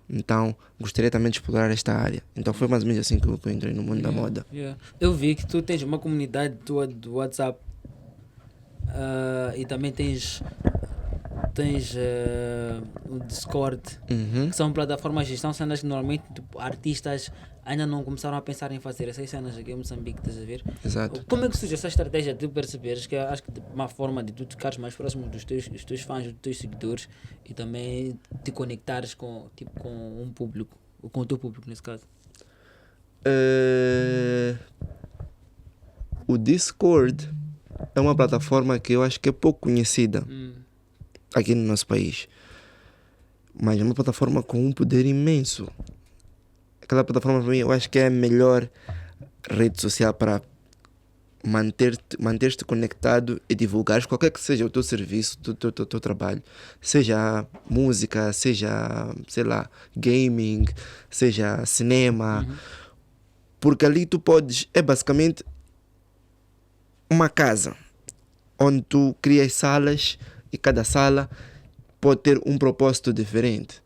Então gostaria também de explorar esta área. Então foi mais ou menos assim que eu entrei no mundo da moda. Eu vi que tu tens uma comunidade tua do WhatsApp e também tens o Discord, que são plataformas de gestão, cenas que normalmente tipo, artistas ainda não começaram a pensar em fazer essas cenas aqui em Moçambique, estás a ver? Exato. Como é que surge essa estratégia de tu perceberes que acho que uma forma de tu ficares mais próximo dos teus fãs, dos teus seguidores e também te conectares com um público, com o teu público nesse caso? O Discord é uma plataforma que eu acho que é pouco conhecida aqui no nosso país, mas é uma plataforma com um poder imenso. Aquela plataforma para mim eu acho que é a melhor rede social para manter-te conectado e divulgares qualquer que seja o teu serviço, o teu trabalho, seja música, seja, sei lá, gaming, seja cinema, porque ali tu podes, é basicamente uma casa onde tu crias salas e cada sala pode ter um propósito diferente.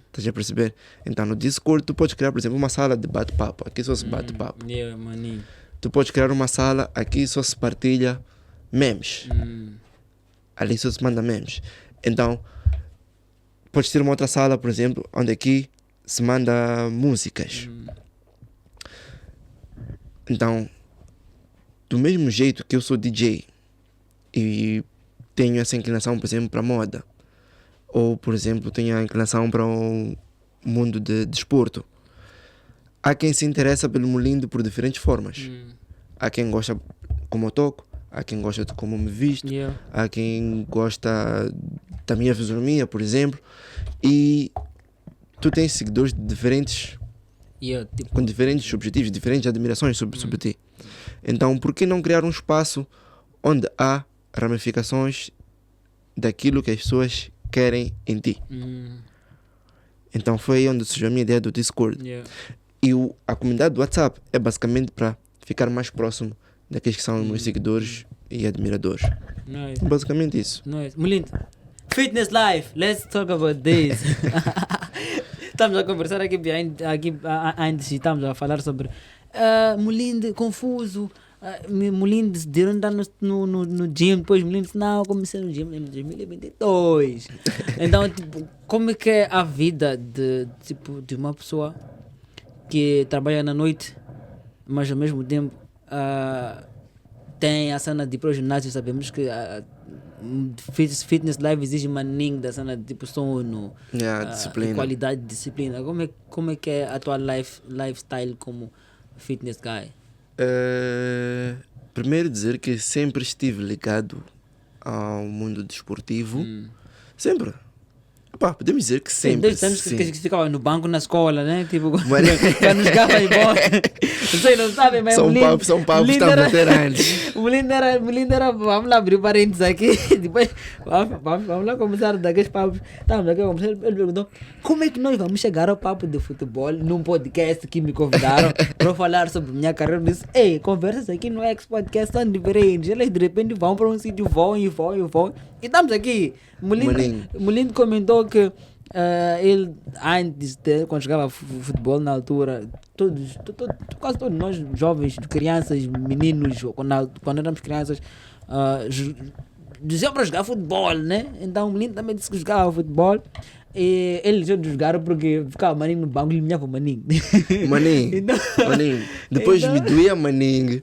Estás a perceber? Então no Discord tu podes criar, por exemplo, uma sala de bate-papo. Aqui só se bate-papo. Tu podes criar uma sala, aqui só se partilha memes. Ali só se manda memes. Então podes ter uma outra sala, por exemplo, onde aqui se manda músicas. Então, do mesmo jeito que eu sou DJ e tenho essa inclinação, por exemplo, para moda, ou por exemplo tenho a inclinação para o mundo de desporto. Há quem se interessa pelo Molindo por diferentes formas. Há quem gosta como eu toco, há quem gosta de como me visto, há quem gosta da minha fisionomia, por exemplo, e tu tens seguidores de diferentes, com diferentes objetivos, diferentes admirações sobre ti. Então, por que não criar um espaço onde há ramificações daquilo que as pessoas querem em ti? Então foi aí onde surgiu a minha ideia do Discord. E a comunidade do WhatsApp é basicamente para ficar mais próximo daqueles que são os meus seguidores e admiradores. Nice. Basicamente isso. Nice. Molindo, Fitness Life, let's talk about this. Estamos a conversar aqui antes e estamos a falar sobre Molindo, confuso. Molindo de andar no gym, depois Molindo não, comecei no gym em 2022. Então, tipo, como é que é a vida de uma pessoa que trabalha na noite, mas ao mesmo tempo tem a cena de ir para o ginásio? Sabemos que Fitness Life exige maninho da cena de tipo sono, disciplina. Qualidade de disciplina. Como é que é a tua lifestyle como fitness guy? Primeiro dizer que sempre estive ligado ao mundo desportivo. Sempre. Epá, podemos dizer que sempre. Desde anos que ficava no banco na escola, né? Tipo, quando jogava em bola. Não sei, não sabem, mas são papos que estão a bater antes. O Molindo era, vamos lá abrir parênteses aqui, depois vamos lá começar daqueles papos. Estamos aqui a conversar, ele perguntou como é que nós vamos chegar ao papo de futebol num podcast que me convidaram para falar sobre minha carreira. Eu disse, ei, conversas aqui no X-Podcast são diferentes, eles de repente vão para um sítio, vão. E estamos aqui. Molindo comentou que ele, antes, quando jogava futebol na altura, quase todos nós jovens, crianças, meninos, quando éramos crianças, diziam para jogar futebol, né? Então o Molindo também disse que jogava futebol. E ele deixou de jogar porque ficava maninho no banco e ele me chamava maninho. Maninho. Depois me doía maninho,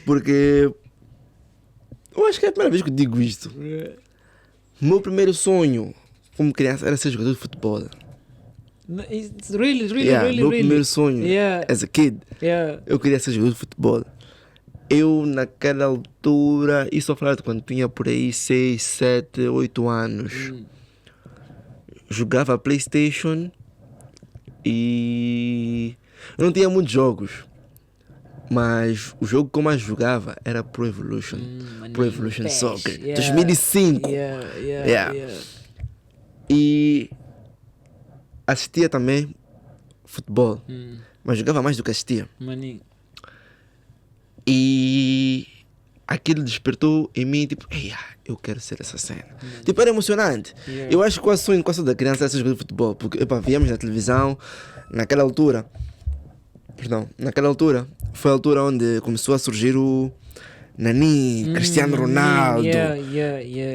porque eu acho que é a primeira vez que eu digo isto. Meu primeiro sonho como criança era ser jogador de futebol. It's really. Meu primeiro sonho, as a kid, eu queria ser jogador de futebol. Eu naquela altura, isso a falar de quando tinha por aí 6, 7, 8 anos, jogava PlayStation e eu não tinha muitos jogos. Mas o jogo que eu mais jogava era Pro Evolution. Pro Evolution Soccer. 2005. E assistia também futebol. Mas jogava mais do que assistia. E aquilo despertou em mim, tipo, eu quero ser essa cena. Tipo, era emocionante. Eu acho que o sonho da criança era ser jogador de futebol. Porque, víamos na televisão, naquela altura, foi a altura onde começou a surgir o Nani, Cristiano Ronaldo.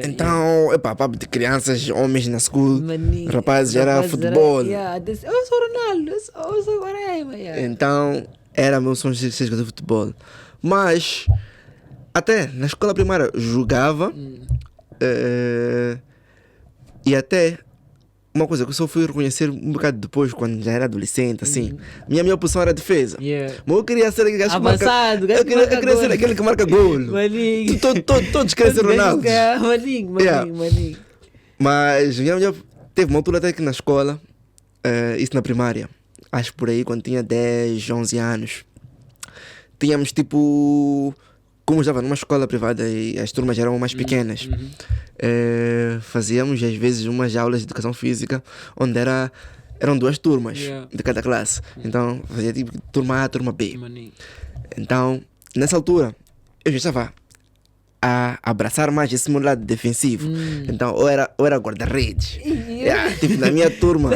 Então, papo de crianças, homens na school, rapazes, era futebol. Eu sou Ronaldo, eu sou Guaraima. Então, era meu sonho de ser jogador de futebol. Mas, até na escola primária, jogava. E até uma coisa que eu só fui reconhecer um bocado depois, quando já era adolescente, assim. Minha posição era defesa. Mas eu queria ser aquele gajo que marca... Eu queria ser aquele que marca gol. Todos querem ser Ronaldo. Maninho. Mas teve uma altura até que na escola, isso na primária, acho por aí, quando tinha 10, 11 anos, tínhamos tipo... Como eu estava numa escola privada e as turmas eram mais pequenas, fazíamos às vezes umas aulas de educação física onde eram 2 turmas de cada classe. Então fazia tipo turma A, turma B. Então nessa altura eu já estava a abraçar mais esse meu lado defensivo. Então eu era guarda-redes. Tipo, na minha turma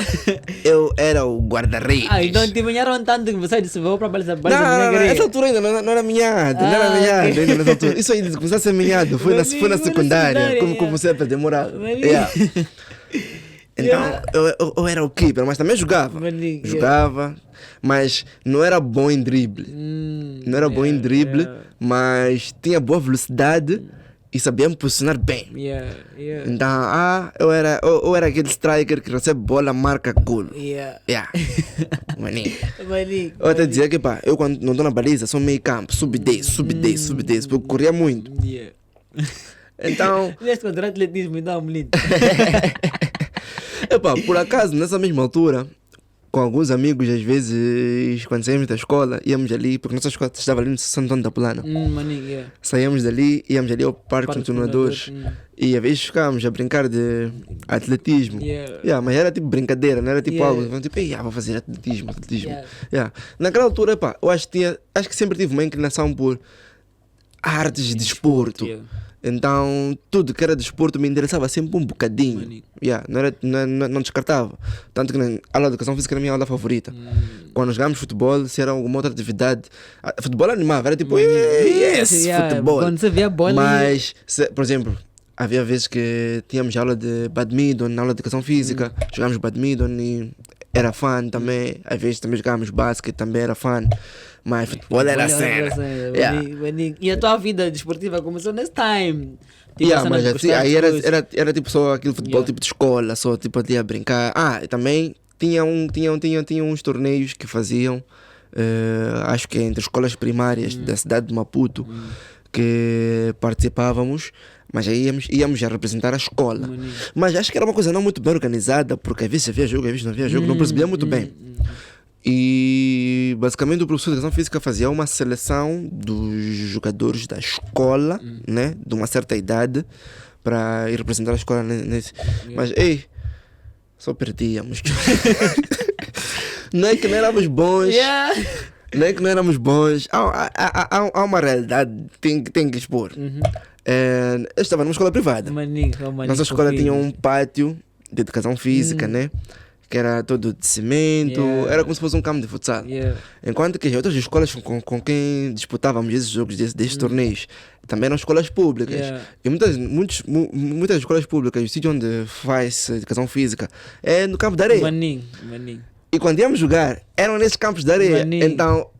eu era o guarda-redes. Então te banharam tanto que você disse, vou para a baliza. Não, essa altura ainda não era minhado. Não era minhado ainda nessa altura. Isso aí começou a ser minhado. Foi na secundária. Como você aprende a demorar. Então eu era o keeper, mas também jogava. Jogava, mas não era bom em drible. Mas tinha boa velocidade e sabia me posicionar bem. Yeah. Então, eu era aquele striker que recebe bola, marca golo. Yeah. Maninho. Maninho. Eu até dizia que eu quando não estou na baliza sou meio campo, sub 10, porque corria muito. Yeah. Então, Neste contra atletismo, então, menino. por acaso, nessa mesma altura, com alguns amigos, às vezes, quando saímos da escola, íamos ali, porque nossa escola estava ali no Santo Antônio da Plana. Maninho, yeah. Saíamos dali, íamos ali ao Parque dos Tornadores e às vezes ficávamos a brincar de atletismo. Yeah. Mas era tipo brincadeira, não era tipo Yeah. algo, tipo, vou fazer atletismo. Yeah. Naquela altura, eu acho que sempre tive uma inclinação por artes de desporto. Yeah. Então, tudo que era desporto me interessava sempre um bocadinho. Maninho. Não descartava. Tanto que a aula de educação física era a minha aula favorita. Quando jogávamos futebol, se era alguma outra atividade, futebol animava, era tipo, futebol. Quando você vê a bola. Mas, por exemplo, havia vezes que tínhamos aula de badminton, na aula de educação física, jogávamos badminton e era fã também. Às vezes também jogávamos basquete, também era fã. Mas futebol era a cena. Maninho. E a tua vida desportiva começou nesse time. Mas assim, aí era tipo só aquele futebol tipo de escola, só tipo ali a brincar. Também tinha uns torneios que faziam, acho que entre escolas primárias da cidade de Maputo, que participávamos, mas aí íamos a representar a escola. Mas acho que era uma coisa não muito bem organizada, porque às vezes havia jogo, às vezes não havia jogo, não percebia muito bem. E basicamente o professor de educação física fazia uma seleção dos jogadores da escola, né, de uma certa idade, para ir representar a escola nesse. Mas só perdíamos. Não é que não éramos bons. Não é que não éramos bons. Há uma realidade que tem que expor. Eu estava numa escola privada. Nossa escola tinha um pátio de educação física, né? Que era todo de cimento, era como se fosse um campo de futsal. Enquanto que as outras escolas com quem disputávamos esses jogos, desses torneios, também eram escolas públicas. E muitas escolas públicas, o sítio onde faz educação física é no campo de areia. Maninho. E quando íamos jogar, eram nesses campos de areia. Então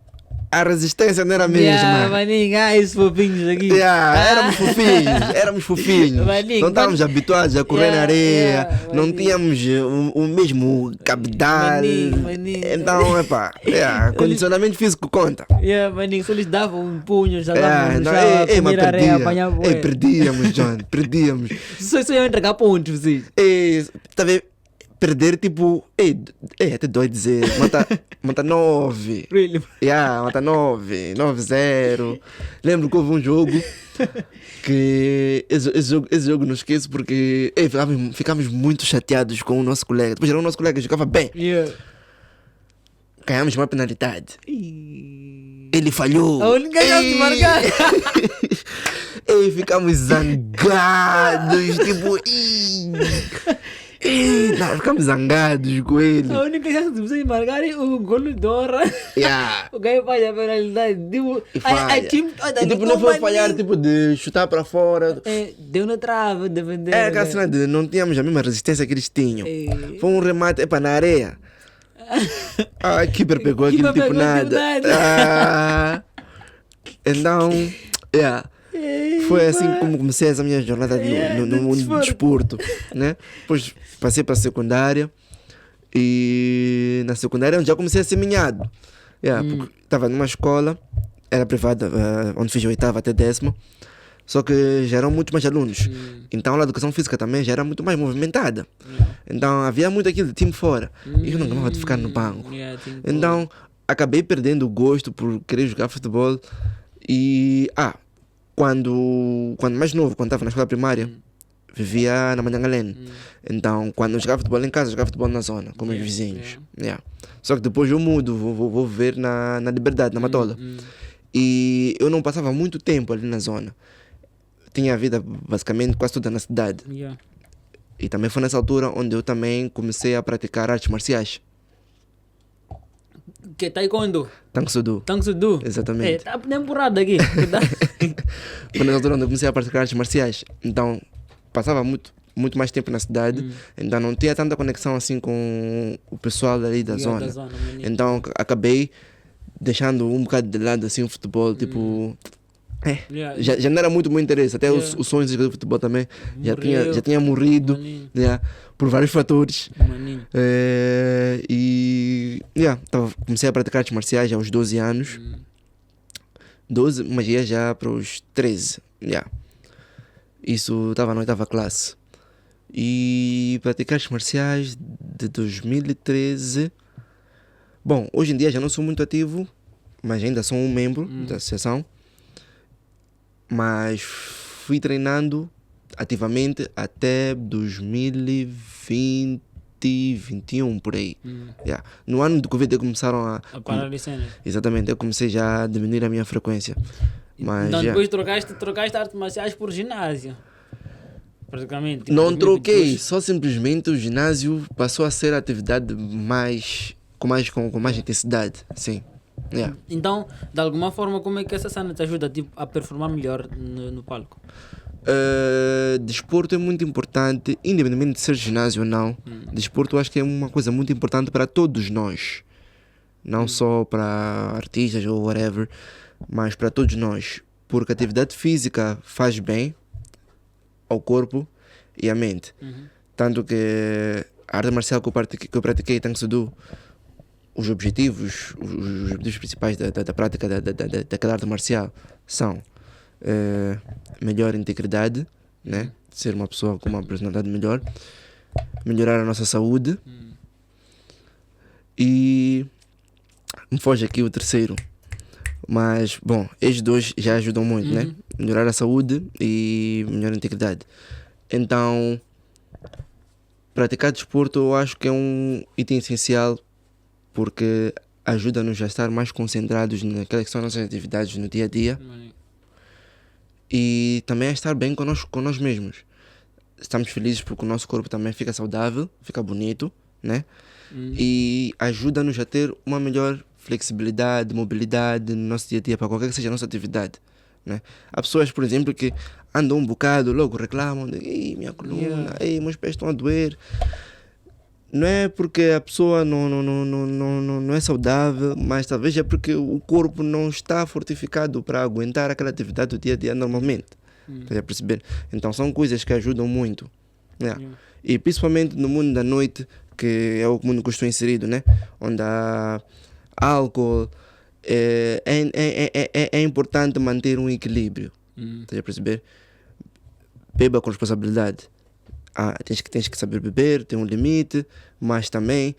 a resistência não era a mesma. Maninho, esses fofinhos aqui. Éramos fofinhos. Não estávamos habituados a correr na areia, não tínhamos o mesmo cabedal. Então, condicionamento físico conta. Maninho, só lhes davam um punho, já davam comer areia, apanhar boia. Perdíamos, John, perdíamos. Só iam entregar pontos, vocês. Tá vendo? Perder tipo, até dói dizer, mata 9. Really? Mata 9-0. Lembro que houve um jogo que esse jogo não esqueço porque ficámos muito chateados com o nosso colega. Depois era o nosso colega que jogava bem. Ganhamos uma penalidade. Ele falhou. A única chance de marcar. Ficamos zangados, tipo. Ficamos zangados com ele. A única chance de vocês marcarem o golo de honra. O gajo falha a penalidade. Tipo, não foi falhar tipo, de chutar para fora. Deu na trave, defender. Aquela cena de não tínhamos a mesma resistência que eles tinham. Foi um remate na areia. A keeper pegou aquilo tipo nada. Então, foi assim como comecei essa minha jornada no mundo do desporto, né? Depois passei para a secundária e na secundária já comecei a ser minhado. Porque estava numa escola, era privada, onde fiz a 8ª até 10ª, só que já eram muito mais alunos. Então a educação física também já era muito mais movimentada. Então havia muito aquilo de time fora. E eu não gostava de ficar no banco. Então acabei perdendo o gosto por querer jogar futebol. E quando mais novo, quando estava na escola primária, vivia na Manhangalene. Então, quando eu jogava futebol em casa, eu jogava futebol na zona, com meus vizinhos. Só que depois eu mudo, vou viver na Liberdade, na Matola. E eu não passava muito tempo ali na zona. Tinha a vida basicamente quase toda na cidade. E também foi nessa altura onde eu também comecei a praticar artes marciais. Que taekwondo? Tang Soo Do. Exatamente. Tá empurrado aqui. Foi nessa altura onde eu comecei a praticar artes marciais. Então, passava muito mais tempo na cidade. Então, não tinha tanta conexão assim com o pessoal ali da zona. Então, acabei deixando um bocado de lado assim o futebol. Tipo, Já não era muito meu interesse. Até os sonhos de jogar futebol também já tinha morrido por vários fatores. Comecei a praticar artes marciais aos 12 anos. 12, mas ia já para os 13. Isso estava na 8ª classe. E praticar artes marciais de 2013. Bom, hoje em dia já não sou muito ativo, mas ainda sou um membro da associação. Mas fui treinando ativamente até 2020, 2021, por aí. No ano do Covid começaram a parar de cena. Exatamente, eu comecei já a diminuir a minha frequência. Mas então depois trocaste artes marciais por ginásio. Praticamente. Não troquei, só simplesmente o ginásio passou a ser a atividade com mais intensidade, sim. Então, de alguma forma, como é que essa cena te ajuda a performar melhor no palco? Desporto é muito importante, independentemente de ser ginásio ou não. Desporto eu acho que é uma coisa muito importante para todos nós. Não só para artistas ou whatever, mas para todos nós. Porque a atividade física faz bem ao corpo e à mente. Tanto que a arte marcial que eu pratiquei, Tang Soo Do, os objetivos principais da prática daquela arte marcial são melhor integridade, né? Ser uma pessoa com uma personalidade melhor, melhorar a nossa saúde e me foge aqui o terceiro, mas bom, estes dois já ajudam muito, né? Melhorar a saúde e melhorar a integridade. Então, praticar desporto eu acho que é um item essencial, porque ajuda-nos a estar mais concentrados naquelas que são nossas atividades no dia a dia e também a estar bem com nós mesmos. Estamos felizes porque o nosso corpo também fica saudável, fica bonito, né? E ajuda-nos a ter uma melhor flexibilidade, mobilidade no nosso dia a dia, para qualquer que seja a nossa atividade, né? Há pessoas, por exemplo, que andam um bocado, logo reclamam de minha coluna, meus pés estão a doer. Não é porque a pessoa não é saudável, mas talvez é porque o corpo não está fortificado para aguentar aquela atividade do dia a dia normalmente. Está a perceber? Então são coisas que ajudam muito. E principalmente no mundo da noite, que é o mundo que eu estou inserido, né? Onde há álcool, é importante manter um equilíbrio. Está a perceber? Beba com responsabilidade. Tens que saber beber, tem um limite, mas também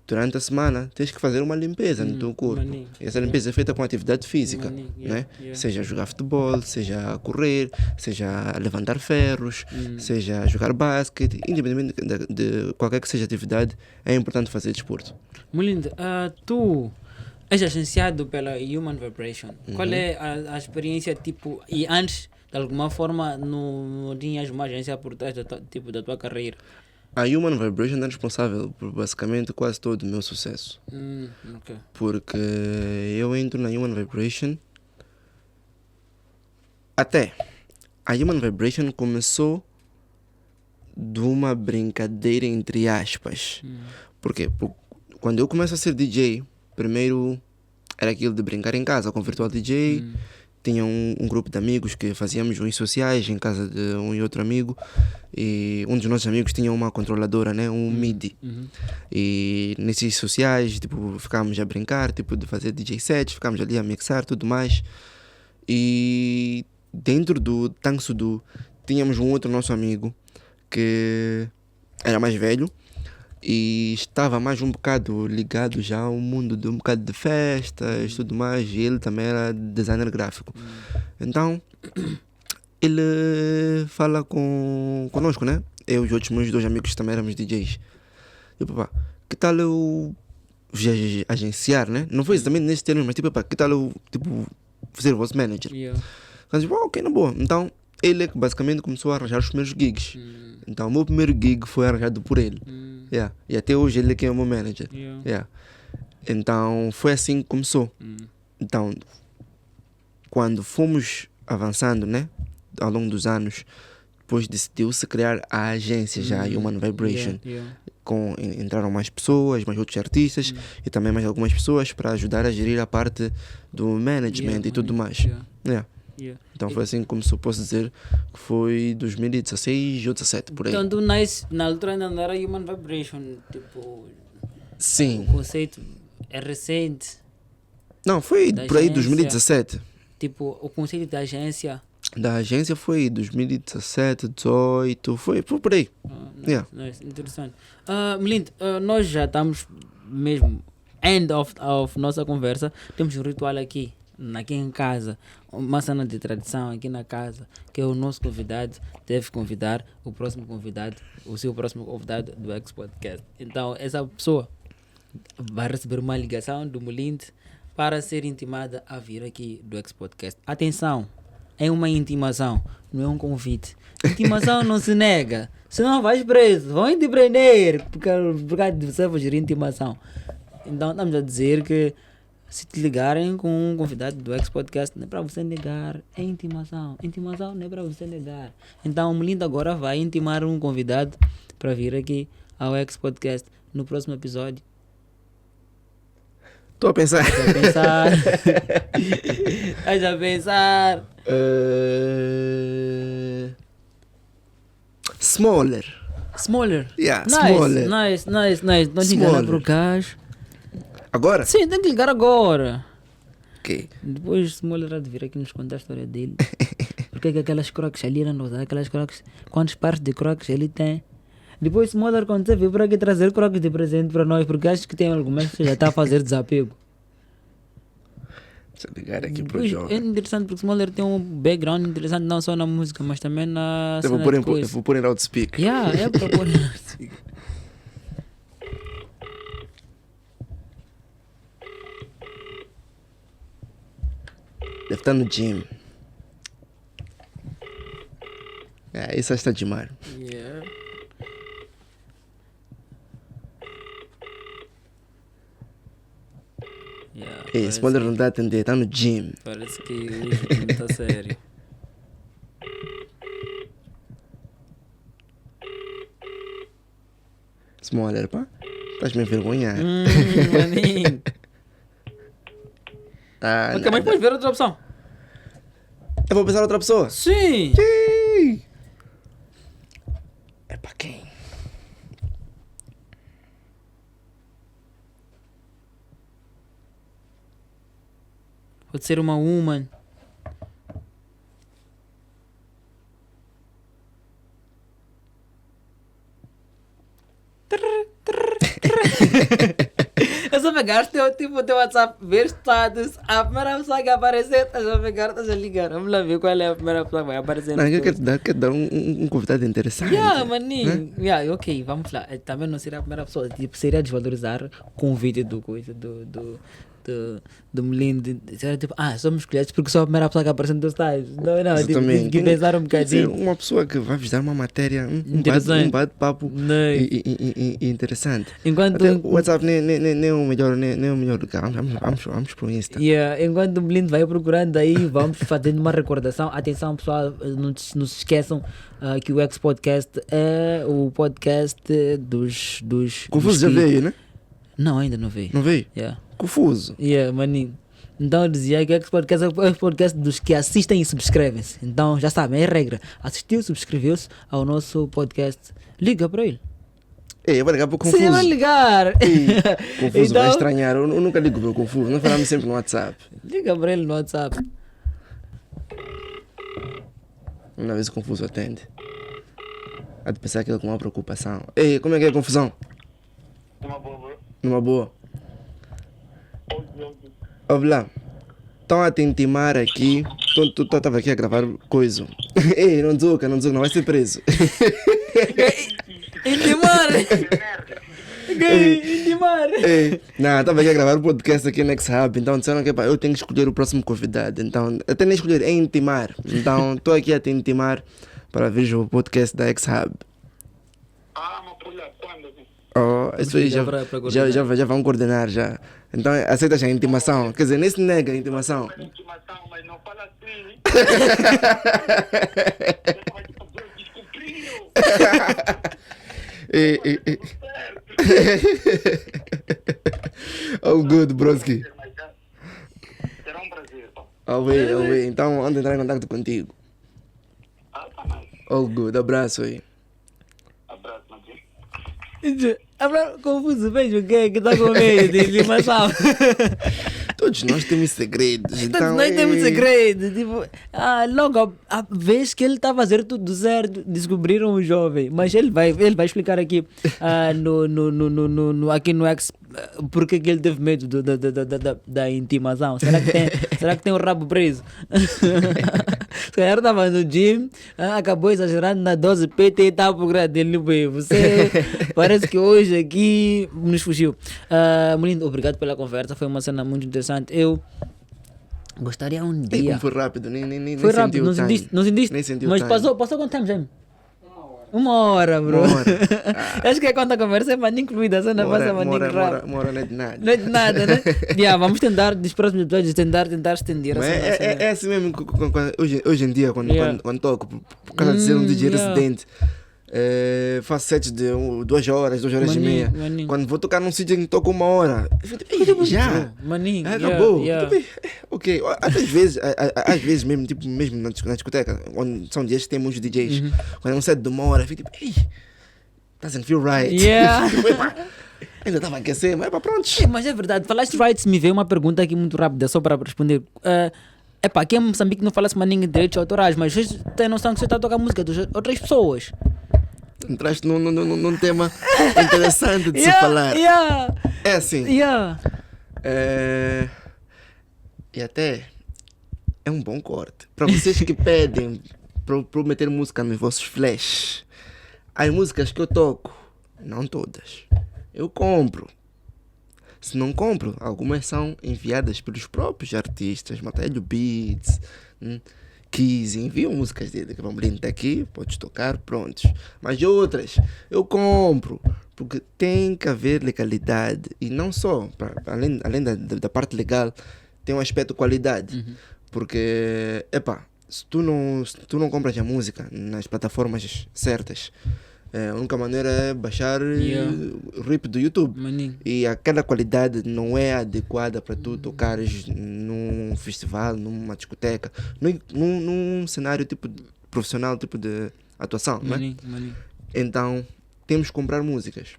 durante a semana tens que fazer uma limpeza no teu corpo. E essa limpeza é feita com atividade física, né? Seja jogar futebol, seja correr, seja levantar ferros, seja jogar basquete, independente de qualquer que seja a atividade, é importante fazer desporto. Mulindo, tu és agenciado pela Human Vibration. Qual é a experiência, tipo, e antes, de alguma forma, não tinhas uma agência por trás da tua carreira? A Human Vibration é responsável por basicamente quase todo o meu sucesso. Porque eu entro na Human Vibration. Até a Human Vibration começou de uma brincadeira entre aspas. Por quê? Porque quando eu começo a ser DJ, primeiro era aquilo de brincar em casa com virtual DJ. Tinha um grupo de amigos que fazíamos uns sociais em casa de um e outro amigo, e um dos nossos amigos tinha uma controladora, né, um MIDI. E nesses sociais, tipo, ficámos a brincar, tipo, de fazer DJ sets, ficámos ali a mixar, tudo mais. E dentro do Tang Soo Do tínhamos um outro nosso amigo que era mais velho e estava mais um bocado ligado já ao mundo de um bocado de festas, tudo mais, e ele também era designer gráfico. Então ele fala conosco, né? Eu e os outros meus dois amigos também éramos DJs. E papá, que tal eu agenciar, né? Não foi exatamente nesse termo, mas tipo, papá, que tal eu fazer o vosso manager? Então, tipo, ok, na boa. Então ele é que basicamente começou a arranjar os primeiros gigs. Então o meu primeiro gig foi arranjado por ele. E até hoje ele é que é o meu manager. Então foi assim que começou. Então quando fomos avançando, né, ao longo dos anos, depois decidiu-se criar a agência já, Human Vibration. Entraram mais pessoas, mais outros artistas e também mais algumas pessoas para ajudar a gerir a parte do management e tudo mais. Yeah. Então foi assim como se eu posso dizer que foi 2016 ou 17, por aí. Então tu nasce, na altura ainda não era Human Vibration, tipo, Sim. o conceito é recente, Não, foi Da por aí agência. 2017. tipo, o conceito da agência. Da agência foi 2017, 18, foi por aí. Yeah. Nice, interessante. Melindo, nós já estamos mesmo end of nossa conversa. Temos um ritual aqui em casa, uma cena de tradição aqui na casa, que é o nosso convidado deve convidar o próximo convidado, o seu próximo convidado do X Podcast. Então essa pessoa vai receber uma ligação do Melindo para ser intimada a vir aqui do X Podcast. Atenção, é uma intimação, não é um convite. Intimação não se nega, senão vais preso, vão te prender por causa de você fugir intimação. Então estamos a dizer que se te ligarem com um convidado do X Podcast, não é para você negar, é intimação. Intimação não é para você negar. Então o Melindo agora vai intimar um convidado para vir aqui ao X Podcast no próximo episódio. Estou a pensar. Estás a pensar? Estás a pensar? Smaller. Smaller. Yeah, Nice, smaller. nice. Não te engana para o gajo. Agora? Sim, tem que ligar agora. Ok. Depois Smaller há de vir aqui nos contar a história dele. Porque é que aquelas crocs ali não usam aquelas crocs? Quantos pares de crocs ele tem? Depois Smaller, quando você vir por aqui trazer crocs de presente para nós, porque acho que tem argumentos que você já está a fazer desapego. Deixa eu ligar aqui para o Depois, jovem. é interessante porque Smaller tem um background interessante não só na música, mas também na Eu vou cena pôr de em, coisa. eu vou pôr em loudspeaker. Yeah, é para pôr. Deve estar no gym. Isso está de mar. Yeah. Yeah, Ei, esse Smaller não está a atender, está no gym. parece que hoje não está sério. Smaller, pá. Estás me envergonhar. Maninho. Ok, mas pode ver outra opção. Eu vou pensar outra pessoa. Sim. Sim. É para quem? Pode ser uma woman. Eu só pegar teu WhatsApp, ver status, a primeira pessoa que aparecer, estás a pegar, estás a ligar. Vamos lá ver qual é a primeira pessoa que vai aparecer. Não, no eu teu- quero dar um convidado interessante. Yeah, maninho. Yeah, ok, vamos lá. Também não seria a primeira pessoa. Tipo, seria desvalorizar o convite do coisa, do Melindo. Seria tipo, somos escolhidos porque sou a primeira pessoa que aparece no teu site. Não, tipo, Exatamente. tive que pensar um Tem que ser bocadinho. uma pessoa que vai vos dar uma matéria, Interessante. um bate-papo Nice. e interessante. Enquanto, Até o WhatsApp nem é o melhor lugar. Vamos para o Insta. enquanto o Melindo vai procurando aí, vamos fazendo uma recordação. Atenção, pessoal, não se esqueçam que o X Podcast é o podcast dos Confuso dos já que- veio, né? Não, ainda não veio. Não veio? Yeah. Confuso. Maninho. Então eu dizia que o X Podcast é o podcast dos que assistem e subscrevem-se. Então já sabem, é regra. Assistiu, subscreveu-se ao nosso podcast. Liga para ele. Ei, eu vou ligar para o Sim, vai Confuso. ligar. Confuso Então- vai estranhar. Eu nunca ligo para o Confuso. Nós falamos sempre no WhatsApp. Liga para ele no WhatsApp. Uma vez o Confuso atende. Há de pensar que ele com uma preocupação. Ei, como é que é a confusão? Uma boa. Numa boa. Ouve lá. Estão a te intimar aqui. Tu estava aqui a gravar coisa. Ei, não zuca, não vai ser preso. Intimar! Intimar! Ei, não, estava aqui a gravar o podcast aqui no X-Hub. Então disseram que pá, eu tenho que escolher o próximo convidado. Então, até nem escolher, é intimar. Então, estou aqui a te intimar para ver o podcast da X-Hub. Mas por lá, quando? Oh, isso aí ligar para coordenar. já vão coordenar já. Então aceitas a intimação. Quer dizer, nem se nega a intimação. Intimação, mas não fala assim. Descobriu. Oh, good, broski. Será um prazer, pá. Away. Então, onde entrar em contato contigo? Ah, tá nice. All good, abraço aí. Abraço, Madinho. Agora, confuso, vejo o que é que está com medo de limação. Todos nós temos segredos. Todos Então, nós temos segredo. Tipo, logo, a vez que ele está a fazer tudo certo, descobriram o jovem. Mas ele vai explicar aqui aqui no X porque que ele teve medo da intimação. Será que tem o rabo preso? Se calhar estava no gym, acabou exagerando na dose PT e estava por grado dele. Você parece que hoje aqui nos fugiu. Menino, obrigado pela conversa, foi uma cena muito interessante. Eu gostaria um Ei, dia. como foi rápido, nem Foi senti rápido, o não time. sentiste? Não sentiste? Nem senti o Mas time. passou quanto tempo, Jaime? 1 hora, bro. 1 hora. Acho que é quando a conversa é mais incluída, a cena passa mais rápido. Uma hora não é de nada. Não é de nada, né? Vamos tentar, nos próximos episódios, tentar estender Mas a cena. é assim mesmo, hoje em dia, quando toco, por causa de ser um DJ Yeah. residente, faço sets de 2 horas, 2 horas e meia. Maninho. Quando vou tocar num sítio em que toco 1 hora, eu fico, "Ei, já, Maninho, acabou." yeah. Tipo, ok, às vezes mesmo, tipo, mesmo na discoteca, onde são dias que tem muitos DJs, quando é um set de 1 hora, eu fico tipo, "Ei, doesn't feel right." Yeah. Tipo, epá, ainda estava a aquecer, mas pronto. Mas é verdade, falaste rights, me veio uma pergunta aqui muito rápida, só para responder. Aqui em Moçambique não fala-se maninho de direitos autorais, mas vocês têm noção que você está a tocar música de outras pessoas. Entraste num tema interessante de se falar. É assim. E até é um bom corte. Para vocês que pedem para eu meter música nos vossos flash, as músicas que eu toco, não todas, eu compro. Se não compro, algumas são enviadas pelos próprios artistas, Matelho Beats, Keys, enviam músicas dele, que vão brindar aqui, podes tocar, prontos. Mas outras, eu compro, porque tem que haver legalidade. E não só, além da parte legal, tem um aspecto qualidade. Porque, se tu não compras a música nas plataformas certas, a única maneira é baixar o RIP do YouTube. Maninho. E aquela qualidade não é adequada para tu tocares num festival, numa discoteca, num cenário tipo profissional, tipo de atuação, não é? Maninho. Então temos que comprar músicas.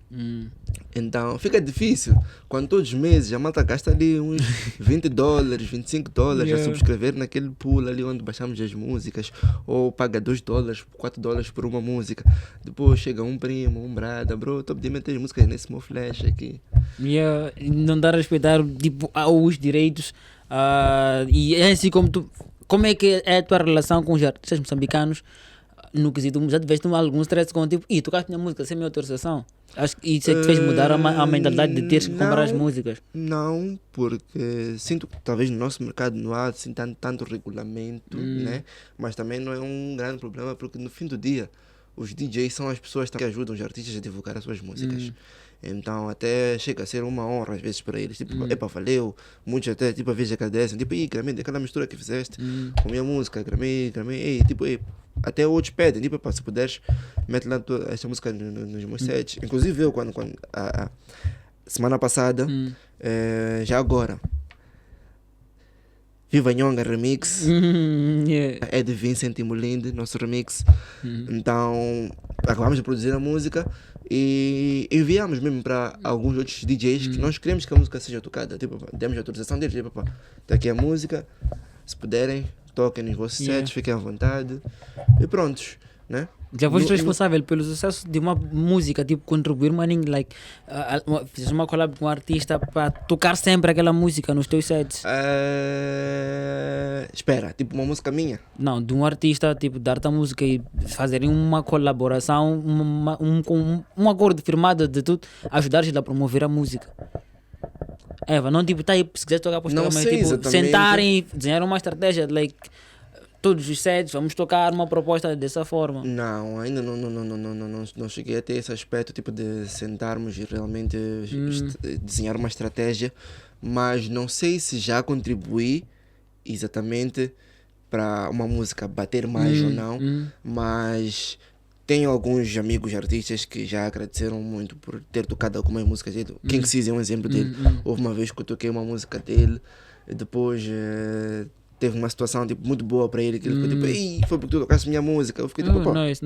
Então fica difícil quando todos os meses a malta gasta ali uns $20, $25 a subscrever naquele pool ali onde baixamos as músicas, ou paga $2, $4 por uma música. Depois chega um primo, um brada, bro, estou a pedir meter as músicas nesse meu flash aqui. Não dá a respeitar tipo, os direitos. E é assim como é que é a tua relação com os artistas moçambicanos? No quesito, já tiveste algum stress com tipo, tocaste minha música sem minha autorização? Acho que isso é que te fez mudar a mentalidade de teres que comprar as músicas. Não, porque sinto que talvez no nosso mercado não há assim tanto regulamento, né? Mas também não é um grande problema, porque no fim do dia os DJs são as pessoas que ajudam os artistas a divulgar as suas músicas. Então até chega a ser uma honra às vezes para eles, tipo, valeu, muitos até tipo às vezes agradecem, tipo, Grammy, aquela mistura que fizeste com a minha música, Grammy, tipo, até outros pedem, tipo, se puderes, mete lá esta música nos meus sets. Inclusive eu, quando a semana passada, já agora, Viva Nhonga Remix, é de Vincent e Molinde, nosso remix. Então acabamos de produzir a música e enviamos mesmo para alguns outros DJs que nós queremos que a música seja tocada. Tipo, demos a autorização deles, tipo, está aqui a música, se puderem, toquem nos vossos sets, fiquem à vontade e prontos, né? Já foste responsável pelo sucesso de uma música, tipo, contribuir, maninho, like, fizes uma collab com um artista para tocar sempre aquela música nos teus sets? Espera, tipo uma música minha? Não, de um artista, tipo, dar-te a música e fazerem uma colaboração, um acordo firmado de tudo, ajudares-lhe a promover a música. Não tipo, tá aí, se quiser tocar, podes Não tocar, mas sei tipo, exatamente. sentarem e desenhar uma estratégia, like, todos os sets, vamos tocar uma proposta dessa forma. Não, ainda não cheguei a ter esse aspecto tipo de sentarmos e realmente desenhar uma estratégia, mas não sei se já contribuí exatamente para uma música bater mais ou não, mas tenho alguns amigos artistas que já agradeceram muito por ter tocado algumas músicas dele. King Cizzy é um exemplo dele. Houve uma vez que eu toquei uma música dele e depois teve uma situação tipo, muito boa para ele, que ele ficou tipo, ei, foi porque tu tocaste minha música. Eu fiquei tipo, pô, Nice.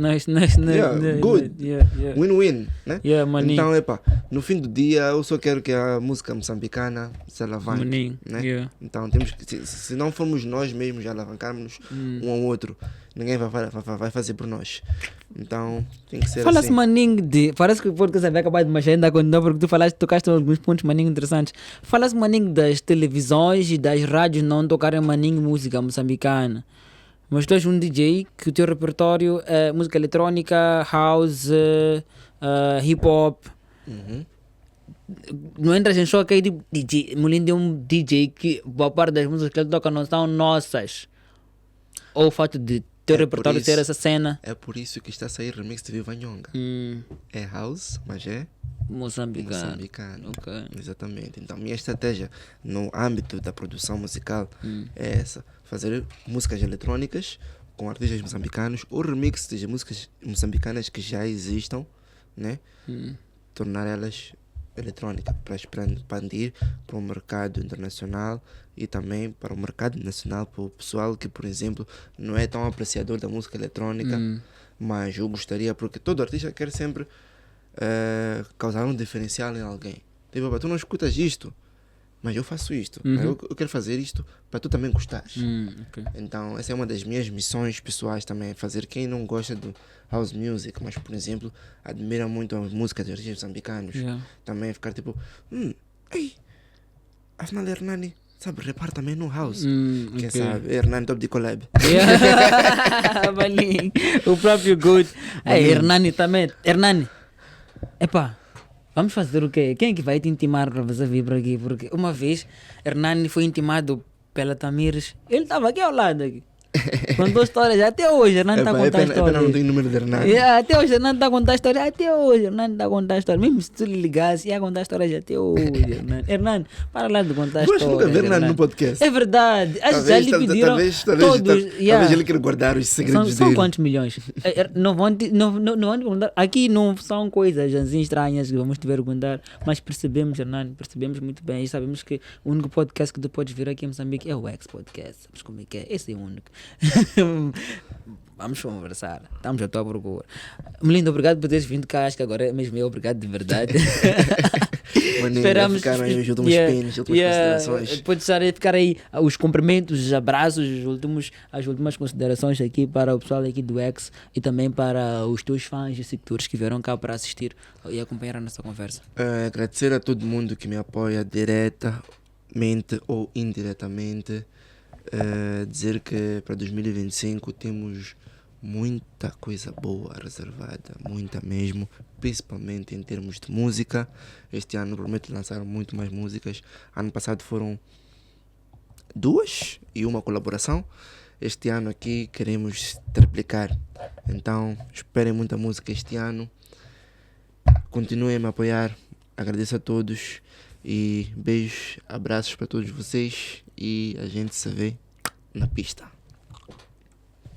good. Yeah. Win-win, né? Yeah, maninho. Então, no fim do dia, eu só quero que a música moçambicana se alavanque, Maninho, né? yeah. Então, temos que, se não formos nós mesmos a alavancarmos um ao outro, ninguém vai fazer por nós. Então, tem que ser Fala-se, assim. maninho, parece que o podcast vai acabar de mais ainda continuar, porque tu tocaste alguns pontos, maninho, interessantes. Fala-se, maninho, das televisões e das rádios não tocarem, maninho, música moçambicana. Mas tu és um DJ que o teu repertório é música eletrônica, house, hip-hop. Não entras em choque aí, tipo, DJ, Molindo é um DJ que boa parte das músicas que ele toca não são nossas. Ou o fato de teu repertório ter essa cena. É por isso que está a sair remix de Viva Nhonga. É house, mas é Moçambicano. Okay. Exatamente. Então, minha estratégia no âmbito da produção musical é essa: fazer músicas eletrônicas com artistas moçambicanos ou remix de músicas moçambicanas que já existam, né? Tornar elas eletrônicas para expandir para o mercado internacional e também para o mercado nacional, para o pessoal que, por exemplo, não é tão apreciador da música eletrônica, mas eu gostaria, porque todo artista quer sempre causar um diferencial em alguém. Tipo, tu não escutas isto, mas eu faço isto. Eu quero fazer isto para tu também gostares. Okay. Então, essa é uma das minhas missões pessoais também, fazer quem não gosta do house music, mas, por exemplo, admira muito a música de artistas moçambicanos, também ficar tipo, ei, afinal Hernani, sabe, repara também no house. Quem sabe, Hernani top de collab. O próprio Good. Hernani também. Hernani, epá, vamos fazer o quê? Quem é que vai te intimar para você vir para aqui? Porque uma vez Hernani foi intimado pela Tamires. Ele estava aqui ao lado. Contou histórias até hoje. Hernani está a contar histórias. Não tenho número de Hernani. Até hoje Hernani está a contar histórias. Até hoje Hernani está a contar histórias. Mesmo se tu lhe ligasse, ia contar histórias até hoje. Hernani, para lá de contar histórias. Eu acho que nunca vi Hernani no podcast. É verdade. Acho que já lhe pediram todos. Talvez ele queira guardar os segredos dele. São quantos milhões? Não vão perguntar. Aqui não são coisas assim estranhas que vamos te perguntar, mas percebemos, Hernani, percebemos muito bem e sabemos que o único podcast que tu podes vir aqui em Moçambique é o X Podcast. Sabes como é que é? Esse é o único. Vamos conversar. Estamos à tua procura. Melindo, obrigado por teres vindo cá. Acho que agora é mesmo eu. Obrigado de verdade. Esperamos ficar aí os últimos pins, últimas considerações. Pode ficar aí os cumprimentos, os abraços, as últimas considerações aqui para o pessoal aqui do X e também para os teus fãs e seguidores que vieram cá para assistir e acompanhar a nossa conversa. Agradecer a todo mundo que me apoia diretamente ou indiretamente. Dizer que para 2025 temos muita coisa boa reservada, muita mesmo, principalmente em termos de música. Este ano prometo lançar muito mais músicas. Ano passado foram 2 e uma colaboração. Este ano aqui queremos triplicar. Então esperem muita música este ano. Continuem a me apoiar. Agradeço a todos e beijos, abraços para todos vocês e a gente se vê na pista.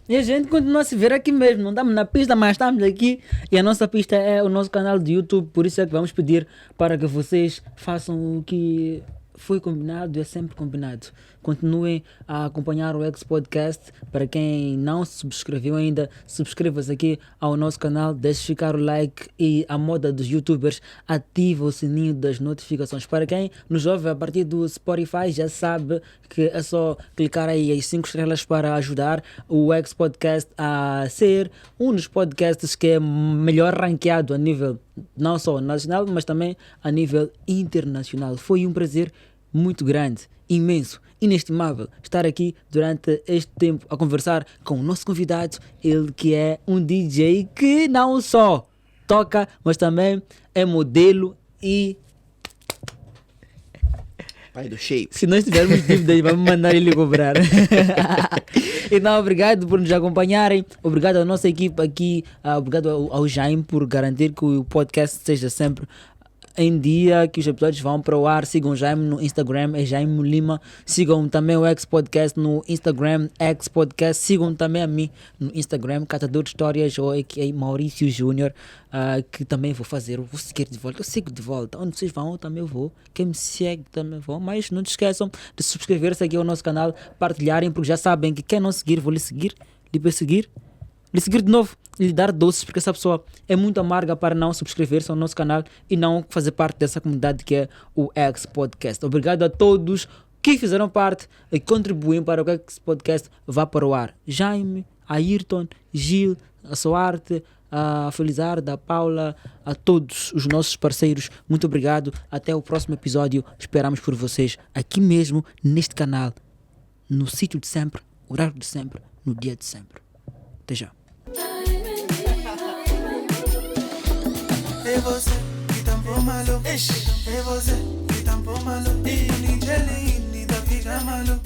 E a gente continua a se ver aqui mesmo, não estamos na pista, mas estamos aqui e a nossa pista é o nosso canal de YouTube, por isso é que vamos pedir para que vocês façam o que foi combinado, é sempre combinado. Continuem a acompanhar o X Podcast. Para quem não se subscreveu ainda, subscreva-se aqui ao nosso canal, deixe ficar o like e a moda dos youtubers, ativa o sininho das notificações. Para quem nos ouve a partir do Spotify, já sabe que é só clicar aí as 5 estrelas para ajudar o X Podcast a ser um dos podcasts que é melhor ranqueado a nível não só nacional, mas também a nível internacional. Foi um prazer muito grande, imenso, inestimável estar aqui durante este tempo a conversar com o nosso convidado, ele que é um DJ que não só toca, mas também é modelo e pai do shape. Se nós tivermos dívidas, vamos mandar ele cobrar. Então, obrigado por nos acompanharem, obrigado à nossa equipe aqui, obrigado ao Jaime por garantir que o podcast seja sempre em dia que os episódios vão para o ar. Sigam o Jaime no Instagram, é Jaime Lima. Sigam também o X Podcast no Instagram, X Podcast. Sigam também a mim no Instagram, Catador de Histórias, ou a.k.a. Maurício Júnior, que também vou seguir de volta. Eu sigo de volta. Onde vocês vão, eu também vou. Quem me segue também vou. Mas não te esqueçam de subscrever-se aqui ao nosso canal, partilharem, porque já sabem que quem não seguir, vou lhe seguir de novo, lhe dar doces, porque essa pessoa é muito amarga para não subscrever-se ao nosso canal e não fazer parte dessa comunidade que é o X Podcast. Obrigado a todos que fizeram parte e contribuem para que o X Podcast vá para o ar. Jaime, Ayrton, Gil, a Soarte, a Felizarda, a Paula, a todos os nossos parceiros, muito obrigado. Até o próximo episódio. Esperamos por vocês aqui mesmo, neste canal, no sítio de sempre, horário de sempre, no dia de sempre. Até já. É você que tampou maluco. É você que tampou maluco. E ninguém da fica maluco.